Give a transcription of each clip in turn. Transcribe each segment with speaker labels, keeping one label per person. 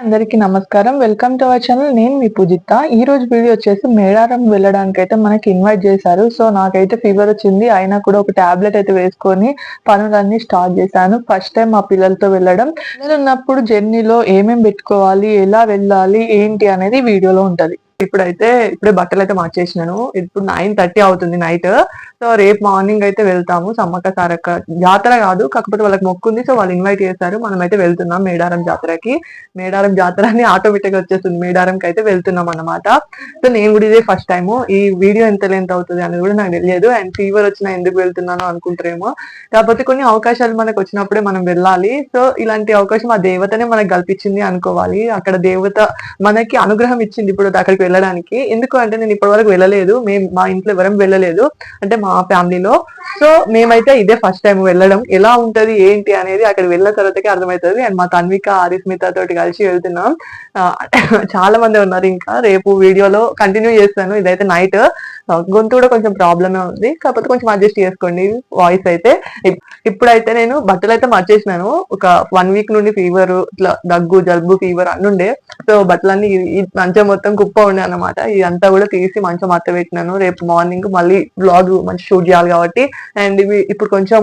Speaker 1: అందరికీ నమస్కారం. Welcome to our channel. నేను మీ పూజిత. ఈ రోజు వీడియో వచ్చేసి మేడారం వెళ్ళడానికి అయితే మనకి ఇన్వైట్ చేశారు. సో నాకైతే ఫీవర్ వచ్చింది. అయినా కూడా ఒక టాబ్లెట్ అయితే వేసుకొని పనులన్నీ స్టార్ట్ చేశాను. ఫస్ట్ టైం మా పిల్లలతో వెళ్ళడం. పిల్లలు ఉన్నప్పుడు జర్నీలో ఏమేమి పెట్టుకోవాలి, ఎలా వెళ్ళాలి, ఏంటి అనేది వీడియోలో ఉంటది. ఇప్పుడే బట్టలు అయితే మార్చేసినాను. ఇప్పుడు 9:30 అవుతుంది నైట్. సో రేపు మార్నింగ్ అయితే వెళ్తాము. సమ్మక్క సారక్క జాతర కాదు, కాకపోతే వాళ్ళకి మొక్కు ఉంది. సో వాళ్ళు ఇన్వైట్ చేశారు. మనం అయితే వెళ్తున్నాం మేడారం జాతరకి. మేడారం జాతర అని ఆటోమేటిక్ గా వచ్చేస్తుంది. మేడారంకి అయితే వెళ్తున్నాం అన్నమాట. సో నేను కూడా ఇదే ఫస్ట్ టైము. ఈ వీడియో ఎంత లెంత్ అవుతుంది అనేది కూడా నాకు తెలియదు. అండ్ ఫీవర్ వచ్చినా ఎందుకు వెళ్తున్నాను అనుకుంటారేమో. కాకపోతే కొన్ని అవకాశాలు మనకు వచ్చినప్పుడే మనం వెళ్ళాలి. సో ఇలాంటి అవకాశం ఆ దేవతనే మనకు కల్పించింది అనుకోవాలి. అక్కడ దేవత మనకి అనుగ్రహం ఇచ్చింది ఇప్పుడు అక్కడికి వెళ్ళడానికి. ఎందుకు అంటే నేను ఇప్పటి వరకు వెళ్ళలేదు. మా ఇంట్లో ఎవరం వెళ్ళలేదు, అంటే మా ఫ్యామిలీలో. సో మేమైతే ఇదే ఫస్ట్ టైం వెళ్ళడం. ఎలా ఉంటది ఏంటి అనేది అక్కడ వెళ్ళిన తర్వాతకే అర్థమవుతుంది. అండ్ మా తన్విక ఆరిస్మిత తోటి కలిసి వెళ్తున్నాం. చాలా మంది ఉన్నారు. ఇంకా రేపు వీడియోలో కంటిన్యూ చేస్తాను. ఇదైతే నైట్ గొంతు కూడా కొంచెం ప్రాబ్లమే ఉంది, కాకపోతే కొంచెం అడ్జస్ట్ చేసుకోండి వాయిస్ అయితే. ఇప్పుడైతే నేను బట్టలు అయితే మార్చేసినాను. ఒక 1 వీక్ నుండి ఫీవర్, ఇట్లా దగ్గు, జలుబు, ఫీవర్ అన్ని ఉండే. సో బట్టలన్నీ మంచం మొత్తం కుప్ప ఉండే అన్నమాట. ఇదంతా కూడా తీసి మంచం మత్త పెట్టినాను. రేపు మార్నింగ్ మళ్ళీ బ్లాగ్ మంచి షూట్ చేయాలి కాబట్టి. అండ్ ఇవి ఇప్పుడు కొంచెం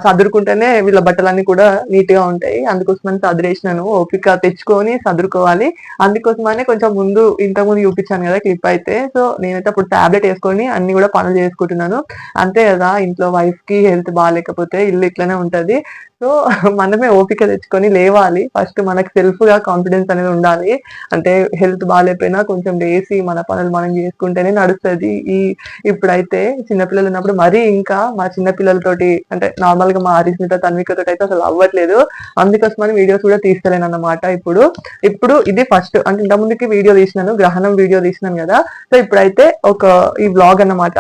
Speaker 1: సదురుకుంటేనే వీళ్ళ బట్టలన్నీ కూడా నీట్ గా ఉంటాయి. అందుకోసమని సదిరేసినాను. ఓపిక తెచ్చుకొని సదురుకోవాలి. అందుకోసమనే కొంచెం ఇంతకు ముందు చూపించాను కదా క్లిప్ అయితే. సో నేనైతే అప్పుడు టాబ్లెట్ వేసుకొని అన్ని కూడా పనులు చేసుకుంటున్నాను. అంతే కదా, ఇంట్లో వైఫ్ కి హెల్త్ బాగాలేకపోతే ఇల్లు ఇట్లనే ఉంటది. సో మనమే ఓపిక తెచ్చుకొని లేవాలి. ఫస్ట్ మనకి సెల్ఫ్ గా కాన్ఫిడెన్స్ అనేది ఉండాలి. అంటే హెల్త్ బాగాలేకపోయినా కొంచెం లేసి మన పనులు మనం చేసుకుంటేనే నడుస్తుంది. ఇప్పుడైతే చిన్నపిల్లలు ఉన్నప్పుడు మరీ ఇంకా మా చిన్నపిల్లలతోటి, అంటే నార్మల్ గా మా హరిస్మిత తన్వికతో అయితే అసలు అవ్వట్లేదు. అందుకోసమని వీడియోస్ కూడా తీస్తలేను అన్నమాట. ఇప్పుడు ఇది ఫస్ట్, అంటే ఇంత ముందుకి వీడియో తీసినాను, గ్రహణం వీడియో తీసినాను కదా. సో ఇప్పుడైతే ఈ బ్లాగ్ అన్నమాట.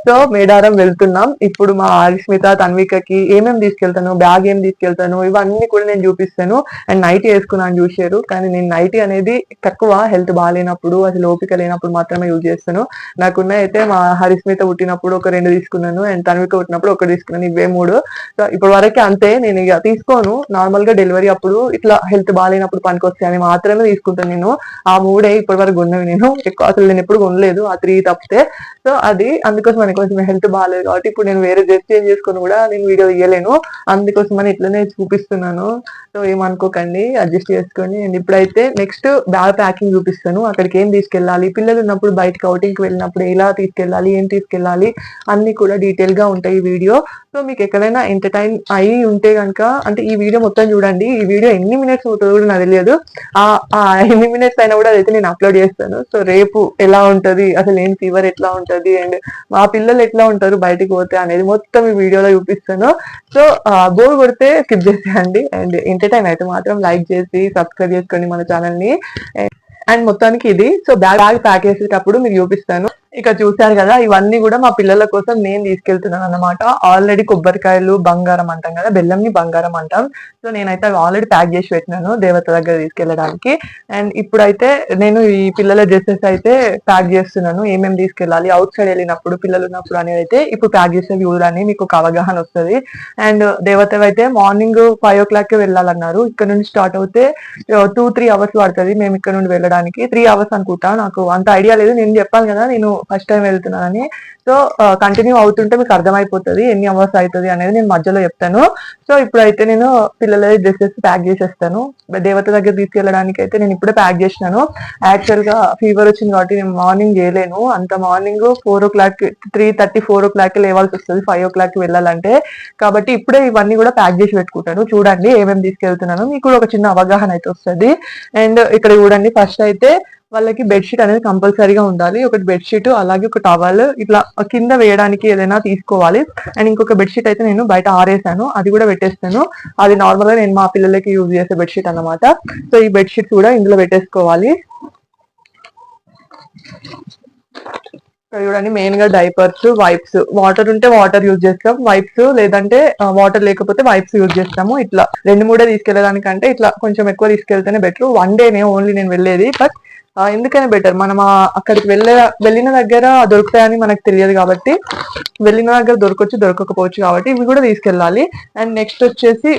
Speaker 1: సో మేడారం వెళ్తున్నాం. ఇప్పుడు మా హరిస్మిత తన్వికకి ఏమేమి తీసుకెళ్తాను, బ్యాగ్ ఏం తీసుకెళ్తాను, ఇవన్నీ కూడా నేను చూపిస్తాను. అండ్ నైటీ వేసుకున్నాను చూసారు. కానీ నేను నైటీ అనేది తక్కువ, హెల్త్ బాగాలేనప్పుడు, అసలు ఓపిక లేనప్పుడు మాత్రమే యూజ్ చేస్తాను. నాకున్న అయితే మా హరిస్మిత పుట్టినప్పుడు ఒక 2 తీసుకున్నాను, అండ్ తన్విక పుట్టినప్పుడు 1 తీసుకున్నాను. ఇవే 3. సో ఇప్పటి వరకు అంతే. నేను ఇక తీసుకోను. నార్మల్ గా డెలివరీ అప్పుడు, ఇట్లా హెల్త్ బాగాలేనప్పుడు పనికొస్తాయని మాత్రమే తీసుకుంటాను నేను. ఆ 3 ఇప్పటి వరకు కొన్నవి నేను. అసలు నేను ఎప్పుడు కొనలేదు ఆ 3 తప్పితే. సో అందుకోసం అని కొంచెం హెల్త్ బాగాలేదు కాబట్టి ఇప్పుడు నేను వేరే డ్రెస్ చేంజ్ చేసుకుని కూడా నేను వీడియో తీయలేను. అందుకోసమని ఇట్లనే చూపిస్తున్నాను. సో ఏమనుకోకండి, అడ్జస్ట్ చేసుకోండి. అండ్ ఇప్పుడైతే నెక్స్ట్ బ్యాగ్ ప్యాకింగ్ చూపిస్తాను. అక్కడికి ఏం తీసుకెళ్ళాలి, పిల్లలు ఉన్నప్పుడు బయటకి అవుటింగ్ కి వెళ్ళినప్పుడు ఎలా తీసుకెళ్ళాలి, ఏం తీసుకెళ్ళాలి అన్ని కూడా డీటెయిల్ గా ఉంటాయి ఈ వీడియో. సో మీకు ఎక్కడైనా ఎంటర్టైన్ అయి ఉంటే కనుక, అంటే ఈ వీడియో మొత్తం చూడండి. ఈ వీడియో ఎన్ని మినిట్స్ అవుతుందో కూడా నాకు తెలియదు. ఎన్ని మినిట్స్ అయినా కూడా అదైతే నేను అప్లోడ్ చేస్తాను. సో రేపు ఎలా ఉంటది, అసలు ఏం ఫీవర్ ఎట్లా ఉంటది, అండ్ మా పిల్లలు ఎట్లా ఉంటారు బయటికి పోతే అనేది మొత్తం ఈ వీడియోలో చూపిస్తాను. సో బోర్ కొడితే స్కిప్ చేసేయండి. అండ్ ఎంటర్టైన్ అయితే మాత్రం లైక్ చేసి సబ్స్క్రైబ్ చేసుకోండి మన ఛానల్ ని. అండ్ మొత్తానికి ఇది. సో బ్యాగ్ ప్యాక్ చేసేటప్పుడు మీకు చూపిస్తాను. ఇక చూసారు కదా, ఇవన్నీ కూడా మా పిల్లల కోసం నేను తీసుకెళ్తున్నాను అన్నమాట. ఆల్రెడీ కొబ్బరికాయలు బంగారం అంటాం కదా, బెల్లంని బంగారం అంటాం. సో నేనైతే అవి ఆల్రెడీ ప్యాక్ చేసి పెట్టినాను దేవత దగ్గర తీసుకెళ్ళడానికి. అండ్ ఇప్పుడైతే నేను ఈ పిల్లల డ్రెస్సెస్ అయితే ప్యాక్ చేస్తున్నాను. ఏమేమి తీసుకెళ్ళాలి అవుట్ సైడ్ వెళ్ళినప్పుడు, పిల్లలు ఉన్నప్పుడు అనేది అయితే ఇప్పుడు ప్యాక్ చేసే చూడని మీకు ఒక అవగాహన వస్తుంది. అండ్ దేవత అయితే మార్నింగ్ 5 o'clock వెళ్ళాలన్నారు. ఇక్కడ నుండి స్టార్ట్ అవుతే 2-3 hours పడుతుంది మేము ఇక్కడ నుండి వెళ్ళడానికి. 3 hours అనుకుంటా, నాకు అంత ఐడియా లేదు. నేను చెప్పాను కదా నేను ఫస్ట్ టైం వెళ్తున్నానని. సో కంటిన్యూ అవుతుంటే మీకు అర్థమైపోతుంది ఎన్ని అవర్స్ అవుతుంది అనేది నేను మధ్యలో చెప్తాను. సో ఇప్పుడైతే నేను పిల్లల డ్రెస్సెస్ ప్యాక్ చేసేస్తాను. దేవత దగ్గర తీసుకెళ్ళడానికి అయితే నేను ఇప్పుడే ప్యాక్ చేసినాను. యాక్చువల్ గా ఫీవర్ వచ్చింది కాబట్టి నేను మార్నింగ్ చేయలేను. అంత మార్నింగ్ 4 o'clock, 3:30, 4 o'clock లేవాల్సి వస్తుంది 5 o'clock వెళ్ళాలంటే. కాబట్టి ఇప్పుడే ఇవన్నీ కూడా ప్యాక్ చేసి పెట్టుకుంటాను. చూడండి ఏమేమి తీసుకెళ్తున్నాను, మీకు కూడా ఒక చిన్న అవగాహన అయితే వస్తుంది. అండ్ ఇక్కడ చూడండి, ఫస్ట్ అయితే వాళ్ళకి బెడ్షీట్ అనేది కంపల్సరీగా ఉండాలి. ఒకటి బెడ్షీట్, అలాగే ఒక టవల్, ఇట్లా కింద వేయడానికి ఏదైనా తీసుకోవాలి. అండ్ ఇంకొక బెడ్షీట్ అయితే నేను బయట ఆరేసాను, అది కూడా పెట్టేస్తాను. అది నార్మల్ గా నేను మా పిల్లలకి యూజ్ చేసే బెడ్షీట్ అన్నమాట. సో ఈ బెడ్షీట్స్ కూడా ఇందులో పెట్టేసుకోవాలి. చూడండి, మెయిన్ గా డైపర్స్, వైప్స్, వాటర్ ఉంటే వాటర్ యూజ్ చేస్తాం, వైప్స్ లేదంటే వాటర్ లేకపోతే వైప్స్ యూజ్ చేస్తాము. ఇట్లా 2-3 తీసుకెళ్ళడానికంటే ఇట్లా కొంచెం ఎక్కువ తీసుకెళ్తేనే బెటర్. 1 డేనే ఓన్లీ నేను వెళ్ళేది. బట్ ఎందుకైనా బెటర్, మనం అక్కడికి వెళ్ళిన దగ్గర దొరుకుతాయని మనకు తెలియదు కాబట్టి, వెళ్ళిన దగ్గర దొరకవచ్చు దొరకకపోవచ్చు కాబట్టి ఇవి కూడా తీసుకెళ్ళాలి. అండ్ నెక్స్ట్ వచ్చేసి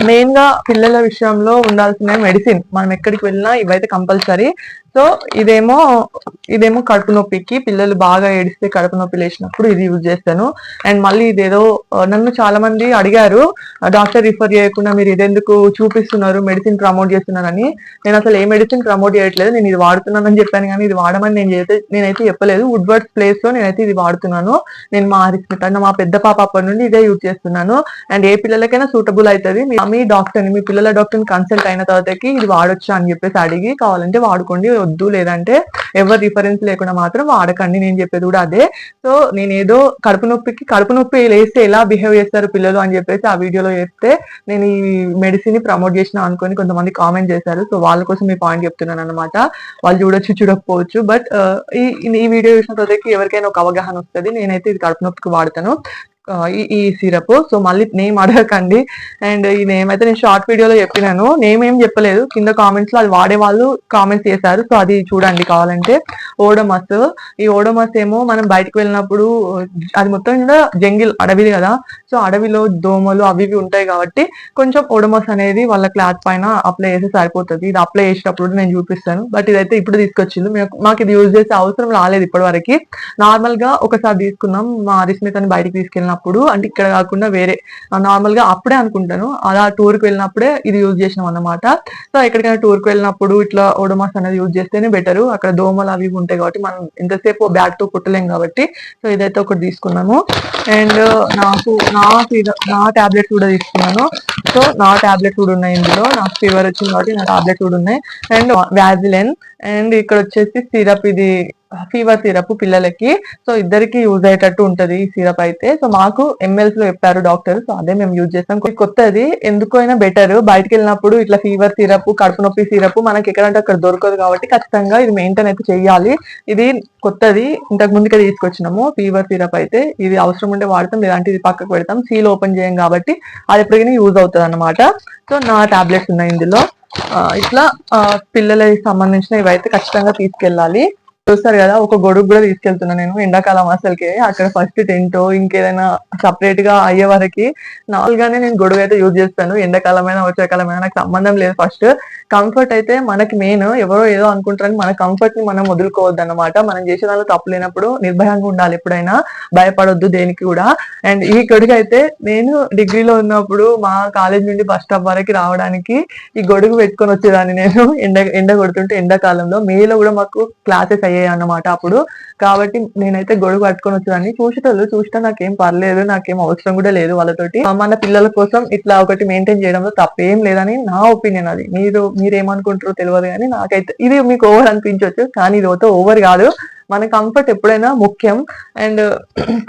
Speaker 1: మెయిన్ గా పిల్లల విషయంలో ఉండాల్సిన మెడిసిన్ మనం ఎక్కడికి వెళ్ళినా ఇవైతే కంపల్సరీ. సో ఇదేమో కడుపు నొప్పికి, పిల్లలు బాగా ఏడిస్తే కడుపు నొప్పి లేచినప్పుడు ఇది యూజ్ చేస్తాను. అండ్ మళ్ళీ ఇదేదో నన్ను చాలా మంది అడిగారు, డాక్టర్ రిఫర్ చేయకుండా మీరు ఇదెందుకు చూపిస్తున్నారు, మెడిసిన్ ప్రమోట్ చేస్తున్నారని. నేను అసలు ఏ మెడిసిన్ ప్రమోట్ చేయట్లేదు, నేను ఇది వాడుతున్నానని చెప్పాను కానీ ఇది వాడమని నేనైతే చెప్పలేదు. వుడ్వర్డ్స్ ప్లేస్ లో నేనైతే ఇది వాడుతున్నాను. నేను మా హరిస్మిత మా పెద్ద పాప అప్పటి నుండి ఇదే యూజ్ చేస్తున్నాను. అండ్ ఏ పిల్లలకైనా సూటబుల్ అవుతుంది. మీ డాక్టర్ని, మీ పిల్లల డాక్టర్ని కన్సల్ట్ అయిన తర్వాతకి ఇది వాడొచ్చు అని చెప్పేసి అడిగి కావాలంటే వాడుకోండి, వద్దు లేదంటే ఎవరు రిఫరెన్స్ లేకుండా మాత్రం వాడకండి. నేను చెప్పేది కూడా అదే. సో నేను ఏదో కడుపు నొప్పి లేస్తే ఎలా బిహేవ్ చేస్తారు పిల్లలు అని చెప్పేసి ఆ వీడియోలో చెప్తే నేను ఈ మెడిసిన్ ని ప్రమోట్ చేసిన అనుకొని కొంతమంది కామెంట్ చేశారు. సో వాళ్ళ కోసం ఈ పాయింట్ చెప్తున్నాను అనమాట. వాళ్ళు చూడొచ్చు చూడకపోవచ్చు, బట్ ఈ వీడియో చూసిన తర్వాతకి ఎవరికైనా ఒక అవగాహన వస్తుంది. నేనైతే ఇది కడుపు నొప్పికి వాడతాను ఈ సిరప్. సో మళ్ళీ నేమ్ అడగకండి. అండ్ ఈ నేమ్ అయితే నేను షార్ట్ వీడియోలో చెప్పినాను, నేమ్ ఏం చెప్పలేదు. కింద కామెంట్స్ లో అది వాడే వాళ్ళు కామెంట్స్ చేశారు. సో అది చూడండి కావాలంటే. ఓడోమస్. ఈ ఓడోమస్ ఏమో మనం బయటకు వెళ్ళినప్పుడు, అది మొత్తం కూడా జంగిల్ అడవి కదా, సో అడవిలో దోమలు అవి ఇవి ఉంటాయి కాబట్టి కొంచెం ఓడోమస్ అనేది వాళ్ళ క్లాత్ పైన అప్లై చేస్తే సరిపోతుంది. ఇది అప్లై చేసేటప్పుడు నేను చూపిస్తాను. బట్ ఇదైతే ఇప్పుడు తీసుకొచ్చింది, మాకు ఇది యూజ్ చేసే అవసరం రాలేదు ఇప్పటి వరకు. నార్మల్ గా ఒకసారి తీసుకున్నాం మా హరిస్మితని బయటికి తీసుకెళ్ళినప్పుడు, అంటే ఇక్కడ కాకుండా వేరే నార్మల్ గా అప్పుడే అనుకుంటాను అలా టూర్ కి వెళ్ళినప్పుడే ఇది యూజ్ చేసినాం అన్నమాట. సో ఎక్కడికైనా టూర్ కి వెళ్ళినప్పుడు ఇట్లా ఓడోమాస్ అనేది యూజ్ చేస్తేనే బెటర్. అక్కడ దోమలు అవి ఉంటాయి కాబట్టి మనం ఎంతసేపు బ్యాట్ తో కుట్టలేం కాబట్టి. సో ఇదైతే ఒకటి తీసుకున్నాను. అండ్ నా టాబ్లెట్స్ కూడా తీసుకున్నాను. సో నా టాబ్లెట్స్ కూడా ఉన్నాయి ఇందులో. నాకు ఫీవర్ వచ్చింది కాబట్టి నా టాబ్లెట్స్ కూడా ఉన్నాయి. And Vaseline. అండ్ ఇక్కడ వచ్చేసి సిరప్, ఇది ఫీవర్ సిరప్ పిల్లలకి. సో ఇద్దరికి యూజ్ అయ్యేటట్టు ఉంటది ఈ సిరప్ అయితే. సో మాకు ఎంఎల్స్ లో చెప్పారు డాక్టర్, సో అదే మేము యూజ్ చేస్తాం. కొత్తది ఎందుకైనా బెటర్. బయటకు వెళ్ళినప్పుడు ఇట్లా ఫీవర్ సిరప్, కడుపు నొప్పి సిరప్ మనకి ఎక్కడంటే అక్కడ దొరకదు కాబట్టి ఖచ్చితంగా ఇది మెయింటైన్ అయితే చెయ్యాలి. ఇది కొత్తది, ఇంతకు ముందుకే తీసుకొచ్చినాము ఫీవర్ సిరప్ అయితే. ఇది అవసరం ఉంటే వాడతాం, లేదంటే ఇది పక్కకు పెడతాం. సీల్ ఓపెన్ చేయం కాబట్టి అది ఎప్పటికైనా యూజ్ అవుతుంది అనమాట. సో నా టాబ్లెట్స్ ఉన్నాయి ఇందులో. ఇట్లా పిల్లలకి సంబంధించిన ఇవైతే ఖచ్చితంగా తీసుకెళ్ళాలి. చూస్తారు కదా, ఒక గొడుగు కూడా తీసుకెళ్తున్నా నేను ఎండాకాలం అసలుకి. అక్కడ ఫస్ట్ టెంట్ ఇంకేదైనా సపరేట్ గా అయ్యే వరకు నాలుగానే నేను గొడుగు అయితే యూజ్ చేస్తాను. ఎండాకాలమైనా వర్షాకాలమైనా నాకు సంబంధం లేదు. ఫస్ట్ కంఫర్ట్ అయితే మనకి మెయిన్. ఎవరో ఏదో అనుకుంటారని మన కంఫర్ట్ ని మనం వదులుకోవద్దు అనమాట. మనం చేసే దానిలో తప్పు లేనప్పుడు నిర్భయంగా ఉండాలి, ఎప్పుడైనా భయపడొద్దు దేనికి కూడా. అండ్ ఈ గొడుగు అయితే నేను డిగ్రీలో ఉన్నప్పుడు మా కాలేజ్ నుండి బస్ స్టాప్ వరకు రావడానికి ఈ గొడుగు పెట్టుకొని వచ్చేదాన్ని నేను. ఎండ కొడుతుంటే ఎండాకాలంలో మేలో కూడా మాకు క్లాసెస్ అయ్యాయి అన్నమాట అప్పుడు. కాబట్టి నేనైతే గొడుగు పట్టుకొని వచ్చేదాన్ని. చూసేటోళ్ళు చూసినా నాకేం పర్లేదు, నాకేం అవసరం కూడా లేదు వాళ్ళతోటి. మన పిల్లల కోసం ఇట్లా ఒకటి మెయింటైన్ చేయడంలో తప్పేం లేదని నా ఒపీనియన్. అది మీరేమనుకుంటారో తెలియదు కానీ నాకైతే ఇది మీకు ఓవర్ అనిపించవచ్చు, కానీ ఇది ఓవర్ కాదు. మన కంఫర్ట్ ఎప్పుడైనా ముఖ్యం. అండ్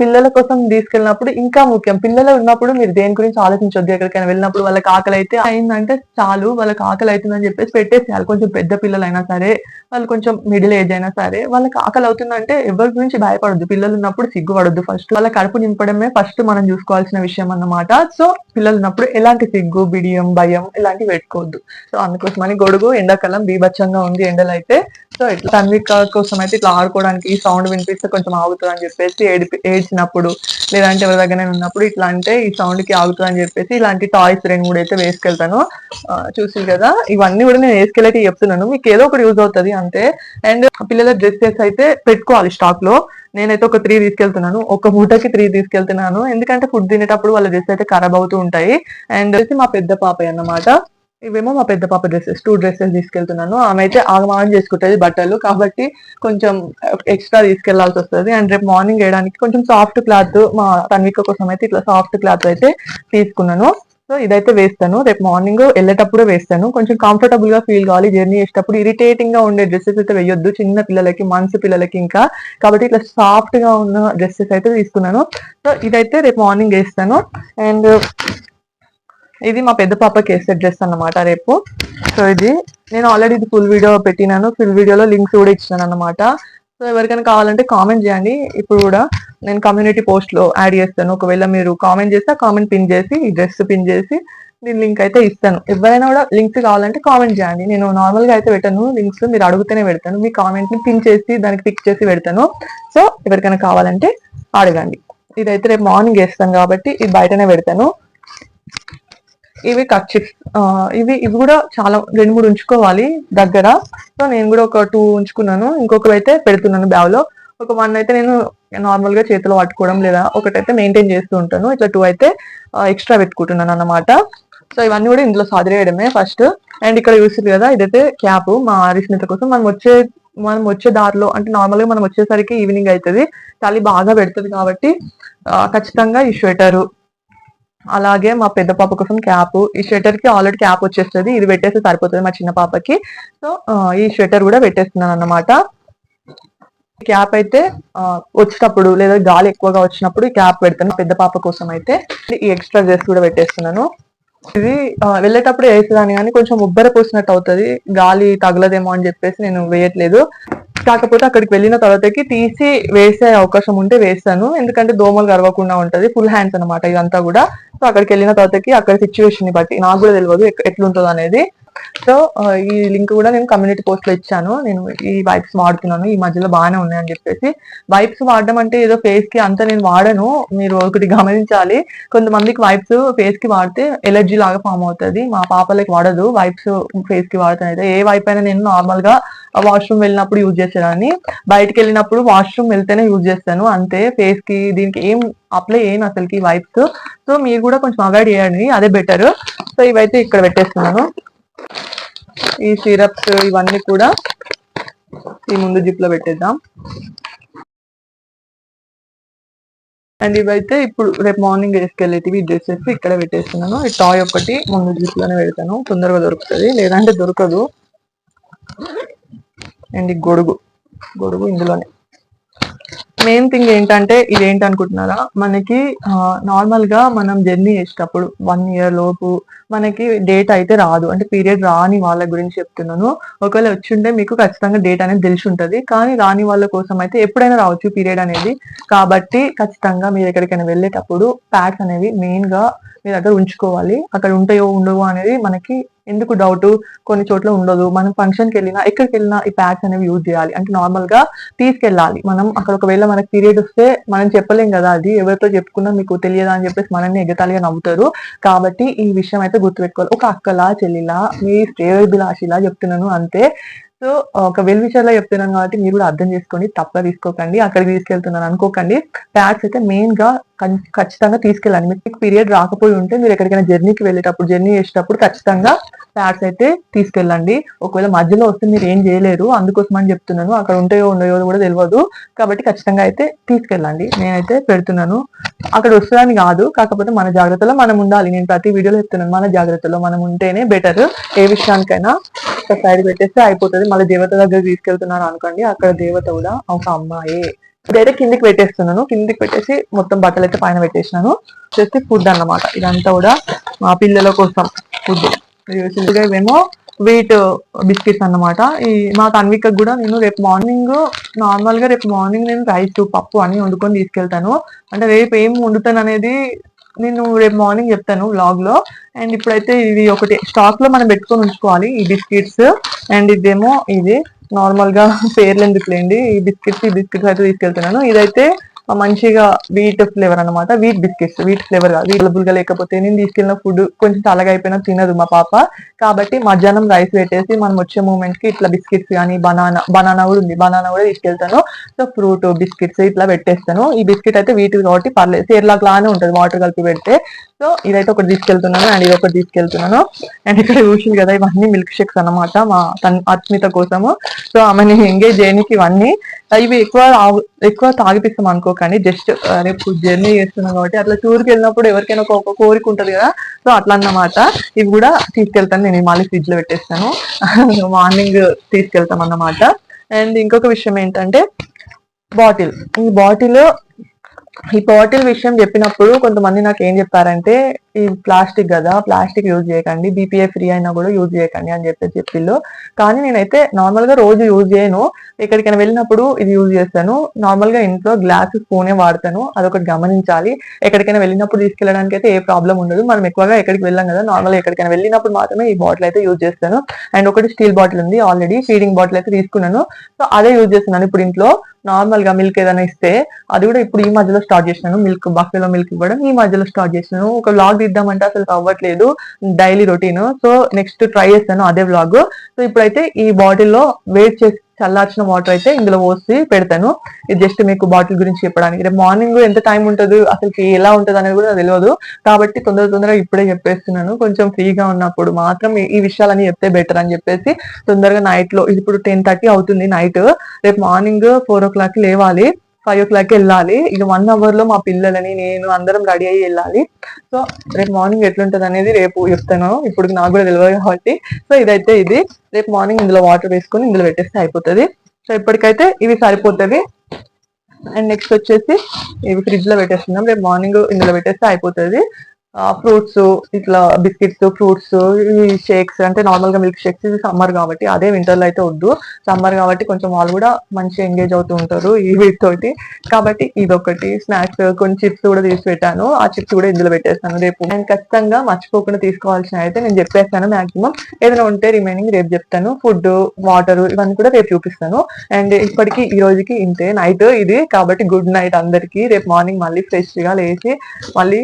Speaker 1: పిల్లల కోసం తీసుకెళ్ళినప్పుడు ఇంకా ముఖ్యం. పిల్లలు ఉన్నప్పుడు మీరు దేని గురించి ఆలోచించొద్దు. ఎక్కడికైనా వెళ్ళినప్పుడు వాళ్ళకి ఆకలి అయితే అయిందంటే చాలు, వాళ్ళకి ఆకలి అవుతుందని చెప్పేసి పెట్టేసేయాలి. కొంచెం పెద్ద పిల్లలు అయినా సరే, వాళ్ళు కొంచెం మిడిల్ ఏజ్ అయినా సరే, వాళ్ళకి ఆకలి అవుతుందంటే ఎవరి గురించి భయపడద్దు. పిల్లలు ఉన్నప్పుడు సిగ్గుపడద్దు. ఫస్ట్ వాళ్ళ కడుపు నింపడమే ఫస్ట్ మనం చూసుకోవాల్సిన విషయం అన్నమాట. సో పిల్లలు ఉన్నప్పుడు ఎలాంటి సిగ్గు, బిడియం, భయం ఇలాంటివి పెట్టుకోవద్దు. సో అందుకోసమని గొడుగు. ఎండాకాలం బీభత్సంగా ఉంది ఎండలు అయితే. సో ఇట్లా తన్విక కోసం అయితే ఇట్లా ఆడుకోవడానికి ఈ సౌండ్ వినిపిస్తే కొంచెం ఆగుతుంది అని చెప్పేసి, ఏడ్చినప్పుడు లేదంటే ఎవరి దగ్గర ఉన్నప్పుడు ఇట్లా అంటే ఈ సౌండ్ కి ఆగుతుంది అని చెప్పేసి ఇలాంటి టాయ్స్ 2-3 అయితే వేసుకెళ్తాను. చూసి కదా, ఇవన్నీ కూడా నేను వేసుకెళ్ళి చెప్తున్నాను, మీకు ఏదో ఒకటి యూజ్ అవుతుంది అంతే. అండ్ పిల్లల డ్రెస్సెస్ అయితే పెట్టుకోవాలి స్టాక్ లో. నేనైతే ఒక 3 తీసుకెళ్తున్నాను, ఒక మూటకి 3 తీసుకెళ్తున్నాను. ఎందుకంటే ఫుడ్ తినేటప్పుడు వాళ్ళ డ్రెస్ అయితే ఖరాబ్ అవుతూ ఉంటాయి. అండ్ మా పెద్ద పాప అన్నమాట. ఇవేమో మా పెద్ద పాప డ్రెస్సెస్, 2 డ్రెస్సెస్ తీసుకెళ్తున్నాను. ఆమె అయితే ఆగమాగం చేసుకుంటది బట్టలు కాబట్టి కొంచెం ఎక్స్ట్రా తీసుకెళ్లాల్సి వస్తుంది. అండ్ రేపు మార్నింగ్ వేయడానికి కొంచెం సాఫ్ట్ క్లాత్, మా తన్విక కోసం అయితే ఇట్లా సాఫ్ట్ క్లాత్ అయితే తీసుకున్నాను. సో ఇదైతే వేస్తాను, రేపు మార్నింగ్ వెళ్ళేటప్పుడు వేస్తాను. కొంచెం కంఫర్టబుల్ గా ఫీల్ కావాలి జర్నీ చేసేటప్పుడు. ఇరిటేటింగ్ గా ఉండే డ్రెస్సెస్ అయితే వేయొద్దు చిన్న పిల్లలకి, మంత్స్ పిల్లలకి ఇంకా. కాబట్టి ఇట్లా సాఫ్ట్ గా ఉన్న డ్రెస్సెస్ అయితే తీసుకున్నాను. సో ఇదైతే రేపు మార్నింగ్ వేస్తాను. అండ్ ఇది మా పెద్ద పాపకి వేసే డ్రెస్ అన్నమాట రేపు. సో ఇది నేను ఆల్రెడీ ఇది ఫుల్ వీడియో పెట్టినాను, ఫుల్ వీడియోలో లింక్స్ కూడా ఇచ్చినాను అనమాట. సో ఎవరికైనా కావాలంటే కామెంట్ చేయండి. ఇప్పుడు కూడా నేను కమ్యూనిటీ పోస్ట్ లో యాడ్ చేస్తాను. ఒకవేళ మీరు కామెంట్ చేస్తే కామెంట్ పిన్ చేసి ఈ డ్రెస్ పిన్ చేసి నేను లింక్ అయితే ఇస్తాను. ఎవరైనా కూడా లింక్స్ కావాలంటే కామెంట్ చేయండి. నేను నార్మల్ గా అయితే పెట్టాను లింక్స్, మీరు అడిగితేనే పెడతాను. మీ కామెంట్ ని పిన్ చేసి దానికి పిక్ చేసి పెడతాను. సో ఎవరికైనా కావాలంటే అడగండి. ఇదైతే రేపు మార్నింగ్ వేస్తాను కాబట్టి ఇది బయటనే పెడతాను. ఇవి కర్చిప్స్. ఇవి కూడా చాలా 2-3 ఉంచుకోవాలి దగ్గర. సో నేను కూడా ఒక 2 ఉంచుకున్నాను. ఇంకొకటి అయితే పెడుతున్నాను బ్యాగ్ లో. ఒక 1 అయితే నేను నార్మల్ గా చేతిలో పట్టుకోవడం, లేదా ఒకటైతే మెయింటైన్ చేస్తూ ఉంటాను. ఇట్లా 2 అయితే ఎక్స్ట్రా పెట్టుకుంటున్నాను అన్నమాట. సో ఇవన్నీ కూడా ఇందులో సదిరేయడమే ఫస్ట్. అండ్ ఇక్కడ చూస్తుంది కదా, ఇదైతే క్యాప్ మా హరిస్మిత కోసం. మనం వచ్చే దారిలో, అంటే నార్మల్ గా మనం వచ్చేసరికి ఈవినింగ్ అవుతుంది, చలి బాగా పెడుతుంది కాబట్టి ఖచ్చితంగా ఈ స్వెటరు, అలాగే మా పెద్ద పాప కోసం క్యాప్. ఈ స్వెటర్ కి ఆల్రెడీ క్యాప్ వచ్చేస్తుంది, ఇది పెట్టేస్తే సరిపోతుంది మా చిన్న పాపకి. సో ఈ స్వెటర్ కూడా పెట్టేస్తున్నాను అన్నమాట. క్యాప్ అయితే వచ్చేటప్పుడు లేదా గాలి ఎక్కువగా వచ్చినప్పుడు ఈ క్యాప్ పెడతాను. పెద్ద పాప కోసం అయితే ఈ ఎక్స్ట్రా డ్రెస్ కూడా పెట్టేస్తున్నాను. ఇది వెళ్ళేటప్పుడు వేసేదాన్ని కానీ కొంచెం ఉబ్బర పోసినట్టు అవుతుంది, గాలి తగలదేమో అని చెప్పేసి నేను వేయట్లేదు. కాకపోతే అక్కడికి వెళ్ళిన తర్వాతకి తీసి వేసే అవకాశం ఉంటే వేస్తాను, ఎందుకంటే దోమలు గరవకుండా ఉంటది. ఫుల్ హ్యాండ్స్ అనమాట ఇదంతా కూడా. సో అక్కడికి వెళ్ళిన తర్వాతకి అక్కడ సిచ్యువేషన్ ని బట్టి, నాకు కూడా తెలియదు ఎట్లుంటుంది అనేది. సో ఈ లింక్ కూడా నేను కమ్యూనిటీ పోస్ట్ లో ఇచ్చాను. నేను ఈ వైప్స్ వాడుతున్నాను, ఈ మధ్యలో బాగానే ఉన్నాయని చెప్పేసి. వైప్స్ వాడడం అంటే ఏదో ఫేస్ కి అంతా నేను వాడను, మీరు ఒకటి గమనించాలి. కొంతమందికి వైప్స్ ఫేస్ కి వాడితే ఎలర్జీ లాగా ఫామ్ అవుతుంది. మా పాపలకి వాడదు వైప్స్, ఫేస్ కి వాడుతానైతే. ఏ వైప్ అయినా నేను నార్మల్ గా వాష్రూమ్ వెళ్ళినప్పుడు యూజ్ చేసేదాన్ని, బయటకు వెళ్ళినప్పుడు వాష్రూమ్ వెళ్తేనే యూజ్ చేస్తాను అంతే. ఫేస్ కి దీనికి ఏం అప్లై చేయను అసలుకి వైప్స్. సో మీరు కూడా కొంచెం అవాయిడ్ చేయండి, అదే బెటర్. సో ఇవైతే ఇక్కడ పెట్టేస్తున్నాను. ఈ సిరప్స్ ఇవన్నీ కూడా ఈ ముందు జిప్ లో పెట్టేద్దాం. అండ్ ఇవైతే ఇప్పుడు రేపు మార్నింగ్ వేసుకెళ్ళేటివి డ్రెస్సెస్ ఇక్కడ పెట్టేస్తున్నాను. ఈ టాయ్ ఒకటి ముందు జిప్ లోనే పెడతాను, తొందరగా దొరుకుతుంది, లేదంటే దొరకదు. అండ్ ఈ గొడుగు ఇందులోనే. మెయిన్ థింగ్ ఏంటంటే, ఇదేంటి అనుకుంటున్నారా, మనకి నార్మల్ గా మనం జర్నీ చేసేటప్పుడు 1 year లోపు మనకి డేట్ అయితే రాదు, అంటే పీరియడ్ రాని వాళ్ళ గురించి చెప్తున్నాను. ఒకవేళ వచ్చింటే మీకు ఖచ్చితంగా డేట్ అనేది తెలిసి ఉంటది, కానీ రాని వాళ్ళ కోసం అయితే ఎప్పుడైనా రావచ్చు పీరియడ్ అనేది. కాబట్టి ఖచ్చితంగా మీరు ఎక్కడికైనా వెళ్ళేటప్పుడు ప్యాడ్స్ అనేవి మెయిన్ గా మీ దగ్గర ఉంచుకోవాలి. అక్కడ ఉంటాయో ఉండవో అనేది మనకి ఎందుకు డౌట్, కొన్ని చోట్ల ఉండదు. మనం ఫంక్షన్కి వెళ్ళినా ఎక్కడికి వెళ్ళినా ఈ ప్యాడ్స్ అనేవి యూజ్ చేయాలి, అంటే నార్మల్ గా తీసుకెళ్ళాలి. మనం అక్కడ ఒకవేళ మనకి పీరియడ్ వస్తే మనం చెప్పలేం కదా, అది ఎవరితో చెప్పుకున్నా మీకు తెలియదా అని చెప్పేసి మనల్ని ఎగతాళిగా నవ్వుతారు. కాబట్టి ఈ విషయం అయితే గుర్తుపెట్టుకోవాలి. ఒక అక్కలా చెల్లిలా మీ శ్రేయోభిలాషిలా చెప్తున్నాను అంతే. సో ఒక వెల్ విషయాల్లో చెప్తున్నాను కాబట్టి మీరు కూడా అర్థం చేసుకోండి, తప్ప తీసుకోకండి. అక్కడికి తీసుకెళ్తున్నాను అనుకోకండి. ప్యాడ్స్ అయితే మెయిన్ గా ఖచ్చితంగా తీసుకెళ్ళండి. మీకు పీరియడ్ రాకపోయి ఉంటే మీరు ఎక్కడికైనా జర్నీ చేసేటప్పుడు ఖచ్చితంగా ప్యాడ్స్ అయితే తీసుకెళ్ళండి. ఒకవేళ మధ్యలో వస్తే మీరు ఏం చేయలేరు, అందుకోసం అని చెప్తున్నాను. అక్కడ ఉంటాయో ఉండయో కూడా తెలియదు, కాబట్టి ఖచ్చితంగా అయితే తీసుకెళ్ళండి. నేనైతే పెడుతున్నాను. అక్కడ వస్తుందని కాదు, కాకపోతే మన జాగ్రత్తలో మనం ఉండాలి. నేను ప్రతి వీడియోలో చెప్తున్నాను, మన జాగ్రత్తలో మనం ఉంటేనే బెటర్. ఏ విషయానికైనా ఒక సైడ్ పెట్టేస్తే అయిపోతుంది. మళ్ళీ దేవత దగ్గర తీసుకెళ్తున్నాను అనుకోండి, అక్కడ దేవత కూడా ఒక అమ్మాయి. ఇదైతే కిందికి పెట్టేస్తున్నాను, కిందికి పెట్టేసి మొత్తం బట్టలు అయితే పైన పెట్టేసినాను. వచ్చేసి ఫుడ్ అన్నమాట, ఇదంతా కూడా మా పిల్లల కోసం ఫుడ్. ఇవేమో వీట్ బిస్కెట్స్ అన్నమాట. ఈ మా తన్విక కూడా నేను రేపు మార్నింగ్ నేను రైస్ పప్పు అన్ని వండుకొని తీసుకెళ్తాను. అంటే రేపు ఏం వండుతాను అనేది నేను రేపు మార్నింగ్ చెప్తాను వ్లాగ్ లో. అండ్ ఇప్పుడైతే ఇది ఒకటి స్టాక్ లో మనం పెట్టుకొని ఉంచుకోవాలి, ఈ బిస్కెట్స్. అండ్ ఇదేమో ఇది నార్మల్ గా పేర్లు ఎందుకులేండి, ఈ బిస్కెట్స్ అయితే తీసుకెళ్తున్నాను. ఇదైతే మంచిగా వీట్ ఫ్లేవర్ అనమాట, వీట్ బిస్కెట్స్, వీట్ ఫ్లేవర్ కాదు. అవైలబుల్ గా లేకపోతే నేను తీసుకెళ్ళిన ఫుడ్ కొంచెం చల్లగా అయిపోయినా తినదు మా పాప, కాబట్టి మధ్యాహ్నం రైస్ పెట్టేసి మనం వచ్చే మూమెంట్ కి ఇట్లా బిస్కెట్స్ కానీ బనానా కూడా ఉంది, బనానా కూడా తీసుకెళ్తాను. సో ఫ్రూట్ బిస్కెట్స్ ఇట్లా పెట్టేస్తాను. ఈ బిస్కెట్ అయితే వీటి కాబట్టి పర్లేదు, సేర్లాక్ లానే ఉంటుంది వాటర్ కలిపి పెడితే. సో ఇదైతే ఒకటి తీసుకెళ్తున్నాను, అండ్ ఇది ఒకటి తీసుకెళ్తున్నాను. అండ్ ఇక్కడ చూసింది కదా, ఇవన్నీ మిల్క్ షేక్స్ అనమాట మా అస్మిత కోసము. సో ఆమెని ఎంగేజ్ చేయడానికి ఇవన్నీ. ఇవి ఎక్కువ తాగిపిస్తాం అనుకోకండి, జస్ట్ రేపు జర్నీ చేస్తున్నాం కాబట్టి అట్లా టూర్కి వెళ్ళినప్పుడు ఎవరికైనా ఒక కోరిక ఉంటది కదా, సో అట్లా అన్నమాట. ఇవి కూడా తీసుకెళ్తాను, నేను మళ్ళీ ఫ్రిడ్జ్ లో పెట్టేస్తాను, మార్నింగ్ తీసుకెళ్తాం అన్నమాట. అండ్ ఇంకొక విషయం ఏంటంటే ఈ బాటిల్ విషయం చెప్పినప్పుడు కొంతమంది నాకు ఏం చెప్పారంటే, ఈ ప్లాస్టిక్ కదా, ప్లాస్టిక్ యూజ్ చేయకండి, బీపీఏ ఫ్రీ అయినా కూడా యూజ్ చేయకండి అని చెప్పిళ్ళు. కానీ నేనైతే నార్మల్ గా రోజు యూజ్ చేయను, ఎక్కడికైనా వెళ్ళినప్పుడు ఇది యూజ్ చేస్తాను. నార్మల్ గా ఇంట్లో గ్లాస్ స్పూనే వాడతాను, అదొకటి గమనించాలి. ఎక్కడికైనా వెళ్ళినప్పుడు తీసుకెళ్ళడానికి అయితే ఏ ప్రాబ్లం ఉండదు. మనం ఎక్కువగా ఎక్కడికి వెళ్ళాం కదా, నార్మల్ గా ఎక్కడికైనా వెళ్ళినప్పుడు మాత్రమే ఈ బాటిల్ అయితే యూజ్ చేస్తాను. అండ్ ఒకటి స్టీల్ బాటిల్ ఉంది, ఆల్రెడీ ఫీడింగ్ బాటిల్ అయితే తీసుకున్నాను, సో అదే యూజ్ చేస్తున్నాను. ఇప్పుడు ఇంట్లో నార్మల్ గా మిల్క్ ఏదైనా ఇస్తే, అది కూడా ఇప్పుడు ఈ మధ్యలో స్టార్ట్ చేసినాను, మిల్క్ బఫెలో మిల్క్ ఇవ్వడం ఈ మధ్యలో స్టార్ట్ చేసినాను. ఒక వ్లాగ్ తీద్దామంటే అసలు అవ్వట్లేదు daily routine. So next try చేస్తాను అదే వ్లాగ్. సో ఇప్పుడైతే ఈ బాటిల్లో వెయిట్ చేసి చల్లార్చిన వాటర్ అయితే ఇందులో పోసి పెడతాను. ఇది జస్ట్ మీకు బాటిల్ గురించి చెప్పడానికి. రేపు మార్నింగ్ ఎంత టైం ఉంటుంది అసలు ఎలా ఉంటుంది అనేది కూడా తెలియదు, కాబట్టి తొందరగా ఇప్పుడే చెప్పేస్తున్నాను. కొంచెం ఫ్రీగా ఉన్నప్పుడు మాత్రం ఈ విషయాలని చెప్తే బెటర్ అని చెప్పేసి తొందరగా నైట్ లో, ఇప్పుడు 10:30 అవుతుంది నైట్, రేపు మార్నింగ్ 4 o'clock లేవాలి, 5 o'clock వెళ్ళాలి. ఇక 1 hour లో మా పిల్లలని నేను అందరం రెడీ అయ్యి వెళ్ళాలి. సో రేపు మార్నింగ్ ఎట్లుంటది అనేది రేపు చెప్తాను, ఇప్పుడు నాకు కూడా తెలియదు కాబట్టి. సో ఇదైతే ఇది రేపు మార్నింగ్ ఇందులో వాటర్ వేసుకొని ఇందులో పెట్టేస్తే అయిపోతుంది. సో ఇప్పటికైతే ఇవి సరిపోతుంది. అండ్ నెక్స్ట్ వచ్చేసి ఇవి ఫ్రిడ్జ్ లో పెట్టేస్తున్నాం, రేపు మార్నింగ్ ఇందులో పెట్టేస్తే అయిపోతుంది. ఫ్రూట్స్, ఇట్లా బిస్కెట్స్, ఫ్రూట్స్, ఈ షేక్స్ అంటే నార్మల్ గా మిల్క్ షేక్స్, ఇది సమ్మర్ కాబట్టి, అదే వింటర్ లో అయితే వద్దు. సమ్మర్ కాబట్టి కొంచెం వాళ్ళు కూడా మంచిగా ఎంగేజ్ అవుతూ ఉంటారు ఈ వీటితోటి, కాబట్టి ఇదొకటి. స్నాక్స్ కొన్ని చిప్స్ కూడా తీసి పెట్టాను, ఆ చిప్స్ కూడా ఇందులో పెట్టేస్తాను రేపు. అండ్ ఖచ్చితంగా మర్చిపోకుండా తీసుకోవాల్సిన అయితే నేను చెప్పేస్తాను మాక్సిమం, ఏదైనా ఉంటే రిమైనింగ్ రేపు చెప్తాను. ఫుడ్, వాటర్ ఇవన్నీ కూడా రేపు చూపిస్తాను. అండ్ ఇప్పటికి ఈ రోజుకి ఇంతే, నైట్ ఇది కాబట్టి గుడ్ నైట్ అందరికి. రేపు మార్నింగ్ మళ్ళీ ఫ్రెష్ గా లేచి మళ్ళీ